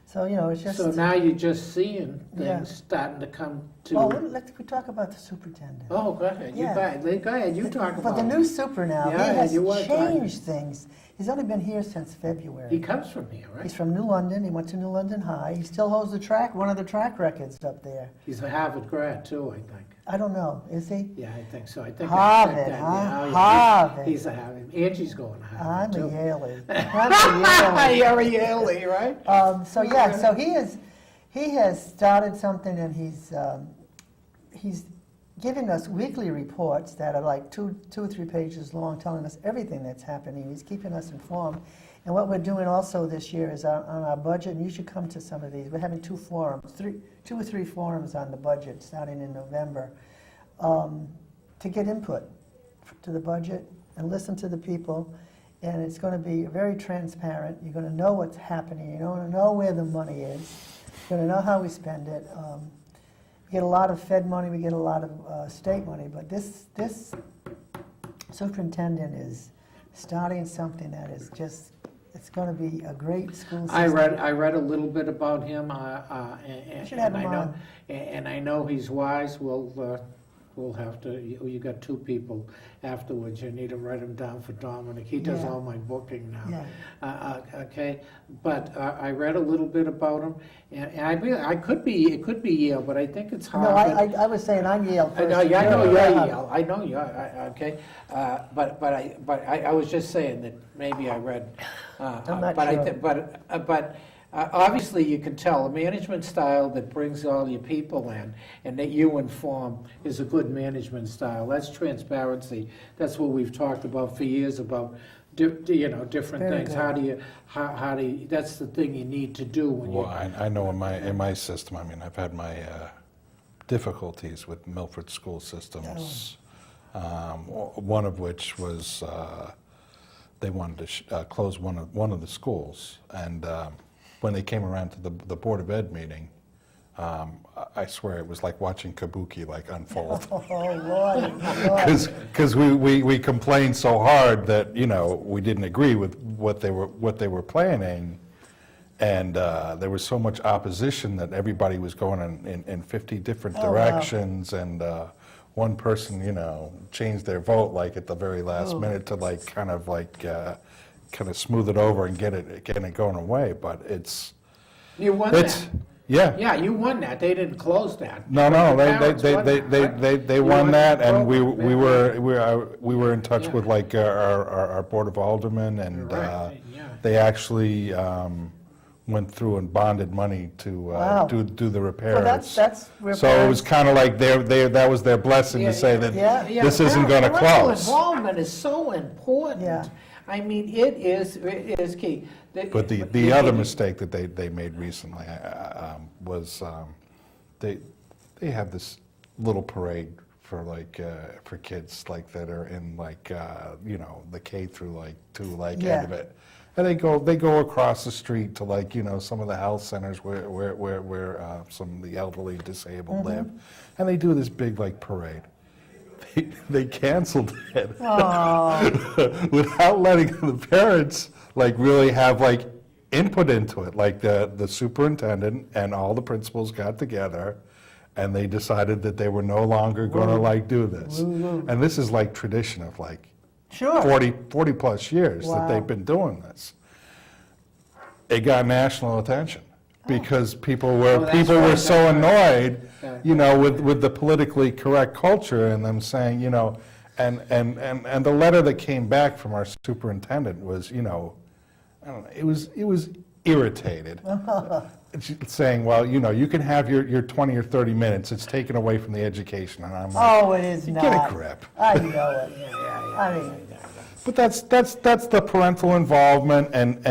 Speaker 2: So, you know, it's just...
Speaker 1: So now you're just seeing things
Speaker 2: Yeah.
Speaker 1: starting to come to...
Speaker 2: Well, let's we talk about the superintendent.
Speaker 1: Oh, go ahead,
Speaker 2: Yeah.
Speaker 1: Go ahead, you talk about
Speaker 2: But the
Speaker 1: it.
Speaker 2: new super now,
Speaker 1: Yeah,
Speaker 2: he has
Speaker 1: you wanna talk-
Speaker 2: changed things. He's only been here since February.
Speaker 1: He comes from here, right?
Speaker 2: He's from New London. He went to New London High. He still holds one of the track records up there.
Speaker 1: He's a Harvard grad too, I think.
Speaker 2: I don't know. Is he?
Speaker 1: Yeah, I think so. I think
Speaker 2: Harvard,
Speaker 1: I checked that.
Speaker 2: huh?
Speaker 1: Yeah, yeah.
Speaker 2: Harvard.
Speaker 1: He's a Harvard. Angie's going to
Speaker 2: I'm
Speaker 1: Harvard
Speaker 2: a
Speaker 1: too.
Speaker 2: Yaley. I'm a Yaley.
Speaker 1: You're a Yaley, right?
Speaker 2: So he has started something, and he's giving us weekly reports that are like two or three pages long, telling us everything that's happening. He's keeping us informed. And what we're doing also this year is on our budget, and you should come to some of these. We're having two or three forums on the budget starting in November to get input to the budget and listen to the people. And it's going to be very transparent. You're going to know what's happening. You're going to know where the money is. You're going to know how we spend it. We get a lot of Fed money. We get a lot of state money. But this superintendent is starting something that is just, it's going to be a great school system.
Speaker 1: I read a little bit about him, and
Speaker 2: should have him
Speaker 1: I know,
Speaker 2: on.
Speaker 1: and I know he's wise. We'll have to. You got two people afterwards. You need to write him down for Dominic. He does
Speaker 2: Yeah.
Speaker 1: all my booking now.
Speaker 2: Yeah.
Speaker 1: Okay, but I read a little bit about him, and I could be. It could be Yale, but I think it's
Speaker 2: No,
Speaker 1: Harvard.
Speaker 2: I was saying I'm Yale
Speaker 1: I
Speaker 2: first.
Speaker 1: know, yeah, I know
Speaker 2: You're
Speaker 1: you're
Speaker 2: Harvard.
Speaker 1: Yale. I know you are. Okay, but I was just saying that maybe I read.
Speaker 2: I'm not
Speaker 1: but
Speaker 2: sure.
Speaker 1: Obviously, you can tell a management style that brings all your people in and that you inform is a good management style. That's transparency. That's what we've talked about for years about, different
Speaker 2: Very
Speaker 1: things.
Speaker 2: good.
Speaker 1: How do you, that's the thing you need to do when
Speaker 3: Well,
Speaker 1: you.
Speaker 3: I know in my system, I mean, I've had my difficulties with Milford school systems. One of which was they wanted to close one of the schools, and when they came around to the Board of Ed meeting, I swear it was like watching kabuki unfold.
Speaker 2: Oh, Lord.
Speaker 3: Because we complained so hard that we didn't agree with what they were planning, and there was so much opposition that everybody was going in 50 different
Speaker 2: Oh, wow.
Speaker 3: directions, and one person changed their vote at the very last minute to kind of smooth it over and get it going away. But
Speaker 1: You won
Speaker 3: it's
Speaker 1: that.
Speaker 3: yeah.
Speaker 1: Yeah, you won that. They didn't close that.
Speaker 3: No,
Speaker 1: Your parents
Speaker 3: they
Speaker 1: won that, right?
Speaker 3: they
Speaker 1: You
Speaker 3: won that,
Speaker 1: the
Speaker 3: and we
Speaker 1: program,
Speaker 3: were in touch
Speaker 1: Yeah.
Speaker 3: with our Board of Aldermen, and
Speaker 1: Right, yeah.
Speaker 3: they actually went through and bonded money to
Speaker 2: Wow.
Speaker 3: do the repairs.
Speaker 2: So that's
Speaker 3: So it was kind of like that was their blessing to say that
Speaker 2: Yeah.
Speaker 3: this isn't going to
Speaker 1: Parental
Speaker 3: close.
Speaker 1: involvement is so important.
Speaker 2: Yeah.
Speaker 1: I mean, it is key.
Speaker 3: But the other mistake that they made recently was they have this little parade for for kids that are in the K through 2 end of it, and they go across the street to some of the health centers where some of the elderly disabled live, and they do this big parade. They canceled it without letting the parents really have input into it. The superintendent and all the principals got together and they decided that they were no longer going to do this. And this is tradition of
Speaker 2: Sure.
Speaker 3: 40 plus years that
Speaker 2: Wow.
Speaker 3: they've been doing this. It got national attention because people were
Speaker 1: that's right,
Speaker 3: so
Speaker 1: that's right.
Speaker 3: annoyed, with the politically correct culture and them saying, and the letter that came back from our superintendent was, I don't know, it was irritated. Saying, well, you can have your 20 or 30 minutes. It's taken away from the education, and I'm like,
Speaker 2: Oh, it is not.
Speaker 3: get a grip.
Speaker 2: I know it. I mean,
Speaker 3: But that's the parental involvement and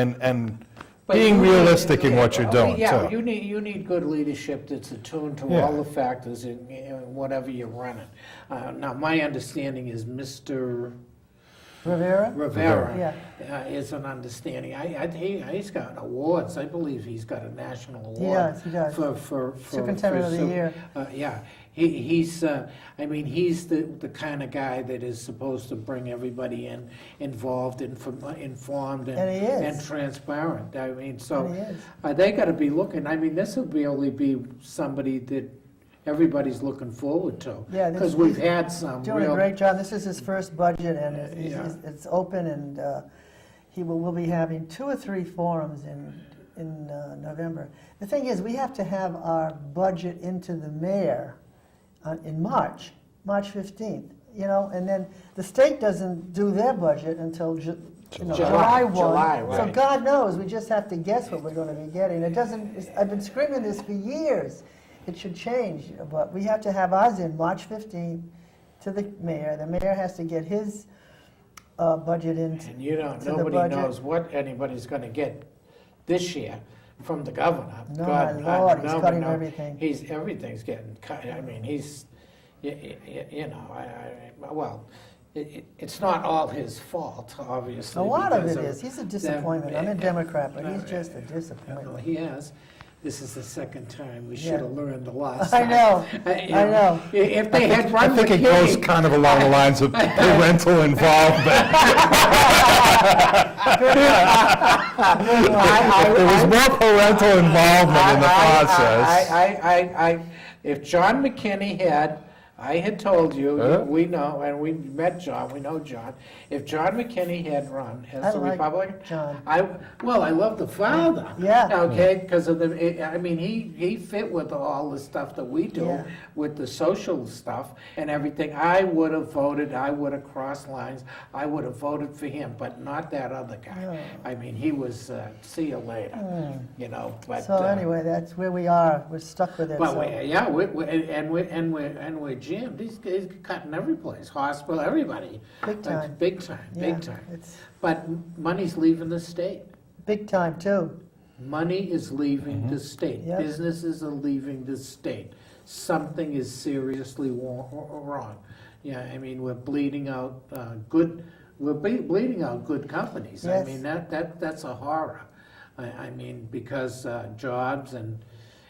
Speaker 1: But
Speaker 3: being
Speaker 1: you need-
Speaker 3: realistic in what you're doing
Speaker 1: Yeah,
Speaker 3: too.
Speaker 1: you need good leadership that's attuned to
Speaker 3: Yeah.
Speaker 1: all the factors in whatever you're running. Now, my understanding is Mr.
Speaker 2: Rivera?
Speaker 1: Rivera
Speaker 2: Yeah.
Speaker 1: is an understanding. He's got awards. I believe he's got a national award.
Speaker 2: He does.
Speaker 1: For
Speaker 2: Superintendent of the Year.
Speaker 1: Yeah, he's the kind of guy that is supposed to bring everybody involved, informed,
Speaker 2: And he is.
Speaker 1: and transparent. I mean, so
Speaker 2: And he is.
Speaker 1: they got to be looking. I mean, this will only be somebody that everybody's looking forward to.
Speaker 2: Yeah,
Speaker 1: because we've had some
Speaker 2: Doing
Speaker 1: real
Speaker 2: a great job. This is his first budget, and
Speaker 1: Yeah.
Speaker 2: it's open, and we'll be having 2 or 3 forums in November. The thing is, we have to have our budget into the mayor in March 15th, and then the state doesn't do their budget until July 1.
Speaker 1: July,
Speaker 2: So
Speaker 1: right.
Speaker 2: God knows, we just have to guess what we're going to be getting. I've been screaming this for years. It should change, but we have to have ours in March 15th to the mayor. The mayor has to get his budget in.
Speaker 1: And
Speaker 2: to the
Speaker 1: nobody
Speaker 2: budget.
Speaker 1: knows what anybody's going to get this year from the governor.
Speaker 2: No, my Lord, he's cutting everything.
Speaker 1: Everything's getting cut. I mean, it's not all his fault, obviously.
Speaker 2: A lot of
Speaker 1: because
Speaker 2: it is. He's a disappointment. I'm a Democrat, but he's just a
Speaker 1: Well,
Speaker 2: disappointment.
Speaker 1: he has. This is the second time. We should
Speaker 2: Yeah.
Speaker 1: have learned the last
Speaker 2: I
Speaker 1: time.
Speaker 2: know.
Speaker 1: You
Speaker 2: I know.
Speaker 1: If they had
Speaker 3: I
Speaker 1: run
Speaker 3: think it
Speaker 1: McKinney-
Speaker 3: goes kind of along the lines of parental involvement. There was more parental involvement in the process.
Speaker 1: If John McKinney I had told you,
Speaker 3: Huh?
Speaker 1: we know, and we met John, we know John. If John McKinney had run
Speaker 2: I
Speaker 1: as the
Speaker 2: like
Speaker 1: Republican,
Speaker 2: John.
Speaker 1: I love the father.
Speaker 2: Yeah.
Speaker 1: Okay, because of he fit with all the stuff that we do,
Speaker 2: Yeah.
Speaker 1: with the social stuff and everything. I would have voted, I would have crossed lines, I would have voted for him, but not that other guy.
Speaker 2: No.
Speaker 1: I mean, he was, see you later, but.
Speaker 2: So anyway, that's where we are. We're stuck with it.
Speaker 1: But
Speaker 2: so-
Speaker 1: we're jammed. These guys are cutting every place, hospital, everybody.
Speaker 2: Big time.
Speaker 1: Big time,
Speaker 2: Yeah,
Speaker 1: big time.
Speaker 2: It's
Speaker 1: But money's leaving the state.
Speaker 2: big time, too.
Speaker 1: Money is leaving the state.
Speaker 2: Yep.
Speaker 1: Businesses are leaving the state. Something is seriously wrong. Yeah, I mean, we're bleeding out bleeding out good companies. I
Speaker 2: Yes.
Speaker 1: mean, that's a horror. I mean, because jobs and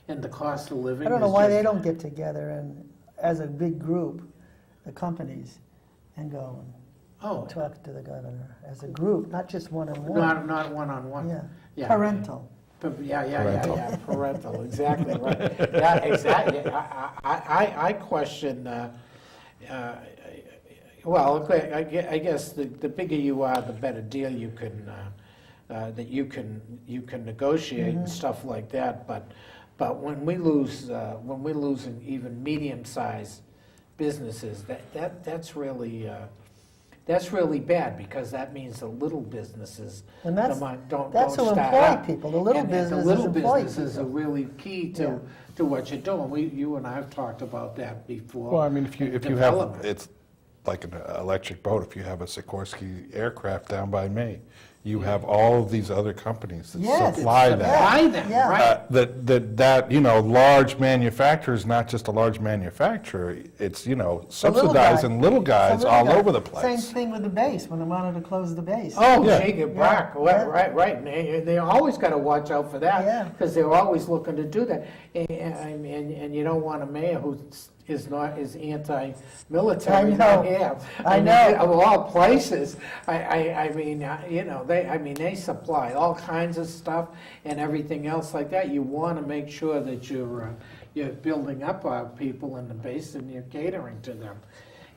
Speaker 1: the cost of living.
Speaker 2: I don't know
Speaker 1: is
Speaker 2: why
Speaker 1: just-
Speaker 2: they don't get together and, as a big group, the companies, and go
Speaker 1: Oh,
Speaker 2: and talk to the governor as a group, not just one-on-one.
Speaker 1: not one-on-one.
Speaker 2: Yeah.
Speaker 1: Yeah.
Speaker 2: Parental.
Speaker 1: Yeah, parental, exactly, right. Yeah, exactly. I question, well, okay, I guess the bigger you are, the better deal you can, that you can negotiate and stuff like that, but when we lose in even medium-sized businesses, that's really, that's really bad, because that means the little businesses
Speaker 2: And that's-
Speaker 1: don't
Speaker 2: that's who
Speaker 1: start
Speaker 2: employ
Speaker 1: up.
Speaker 2: people. The little
Speaker 1: And
Speaker 2: businesses
Speaker 1: The little
Speaker 2: employ
Speaker 1: businesses are
Speaker 2: people.
Speaker 1: really key to what you're doing. You and I have talked about that before.
Speaker 3: Well, I mean, if you have,
Speaker 1: Development.
Speaker 3: it's like an electric boat, if you have a Sikorsky aircraft down by me, you have all of these other companies that
Speaker 2: Yes.
Speaker 3: supply that.
Speaker 1: Supply them,
Speaker 2: Yeah.
Speaker 1: right.
Speaker 3: That large manufacturer is not just a large manufacturer, it's,
Speaker 2: The little
Speaker 3: subsidizing
Speaker 2: guy.
Speaker 3: little guys
Speaker 2: The little
Speaker 3: all
Speaker 2: guy.
Speaker 3: over the
Speaker 2: Same
Speaker 3: place.
Speaker 2: thing with the base, when they wanted to close the base.
Speaker 1: Oh,
Speaker 3: Yeah.
Speaker 1: Jake and Brock,
Speaker 2: Yeah.
Speaker 1: right. And they always got to watch out for
Speaker 2: Yeah.
Speaker 1: that, because they're always looking to do that. And you don't want a mayor who is anti-military.
Speaker 2: I know. I know.
Speaker 1: Of all places, they supply all kinds of stuff and everything else like that. You want to make sure that you're building up our people in the base and you're catering to them.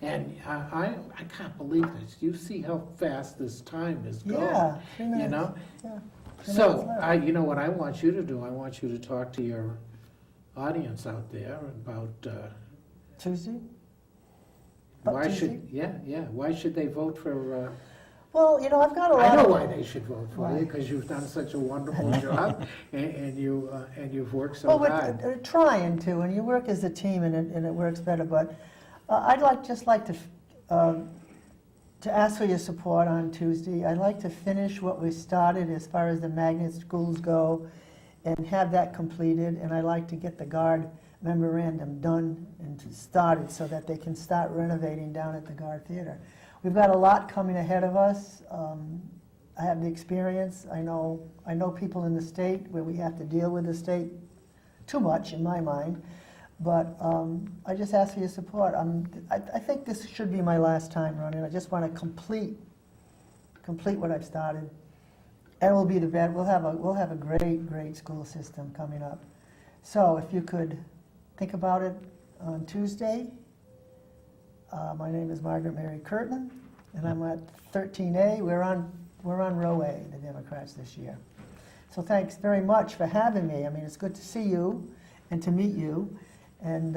Speaker 1: And I can't believe this. You see how fast this time is going.
Speaker 2: Yeah, 3 minutes.
Speaker 1: You know?
Speaker 2: Yeah.
Speaker 1: So, you know what I want you to do? I want you to talk to your audience out there about
Speaker 2: Tuesday?
Speaker 1: why
Speaker 2: Tuesday?
Speaker 1: why should they vote for?
Speaker 2: Well, I've got a lot
Speaker 1: I know
Speaker 2: of...
Speaker 1: why they should vote for you,
Speaker 2: Right.
Speaker 1: because you've done such a wonderful job, and you've worked so
Speaker 2: Well,
Speaker 1: hard.
Speaker 2: we're trying to, and you work as a team, and it works better. But I'd like to ask for your support on Tuesday. I'd like to finish what we started as far as the magnet schools go, and have that completed. And I'd like to get the guard memorandum done and started so that they can start renovating down at the Guard Theater. We've got a lot coming ahead of us. I have the experience. I know people in the state where we have to deal with the state too much, in my mind. But I just ask for your support. I think this should be my last time running. I just want to complete what I've started, and we'll be the best. We'll have a great school system coming up. So if you could think about it on Tuesday. My name is Margaret Mary Curtin, and I'm at 13A. We're on row A, the Democrats this year. So thanks very much for having me. I mean, it's good to see you and to meet you. And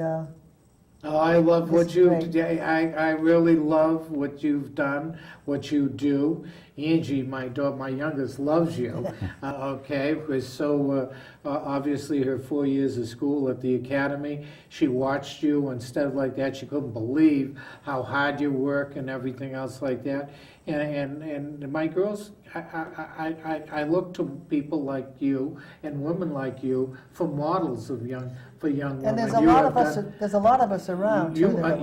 Speaker 1: I love
Speaker 2: This
Speaker 1: what
Speaker 2: is
Speaker 1: you.
Speaker 2: great.
Speaker 1: I really love what you've done, what you do. Angie, my youngest, loves you. Okay, because so obviously her 4 years of school at the academy, she watched you and stuff like that. She couldn't believe how hard you work and everything else like that. And my girls, I look to people like you and women like you for models of young women.
Speaker 2: and there's a
Speaker 1: You
Speaker 2: lot
Speaker 1: have
Speaker 2: of us.
Speaker 1: done-
Speaker 2: There's a lot of us around too. that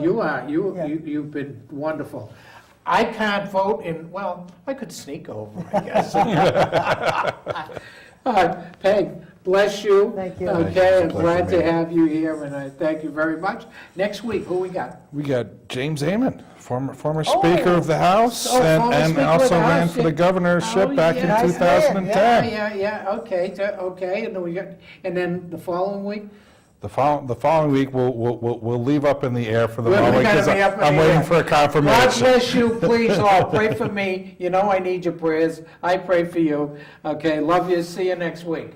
Speaker 2: Yeah.
Speaker 1: You've been wonderful. I can't vote, and well, I could sneak over, I guess. Peg, bless you.
Speaker 2: Thank you.
Speaker 1: Okay,
Speaker 3: Thank you.
Speaker 1: I'm
Speaker 3: It's a
Speaker 1: glad
Speaker 3: pleasure
Speaker 1: to have you here, and I thank you very much. Next week, who we got?
Speaker 3: We got James Amon, former
Speaker 2: Oh.
Speaker 3: Speaker of the House,
Speaker 1: Oh,
Speaker 3: and
Speaker 1: former Speaker of
Speaker 3: also
Speaker 1: the
Speaker 3: ran
Speaker 1: House,
Speaker 3: for the
Speaker 1: yeah.
Speaker 3: governorship
Speaker 1: Oh,
Speaker 3: back
Speaker 1: yeah.
Speaker 3: in
Speaker 2: Nice man,
Speaker 3: 2010.
Speaker 1: Yeah, okay, and then we got, and then the following week?
Speaker 3: The following week, we'll leave up in the air for the
Speaker 1: We're
Speaker 3: moment,
Speaker 1: gonna
Speaker 3: because
Speaker 1: be up in
Speaker 3: I'm
Speaker 1: the
Speaker 3: waiting
Speaker 1: air.
Speaker 3: for a
Speaker 1: God
Speaker 3: confirmation.
Speaker 1: bless you, please all, pray for me. You know I need your prayers. I pray for you. Okay, love you, see you next week.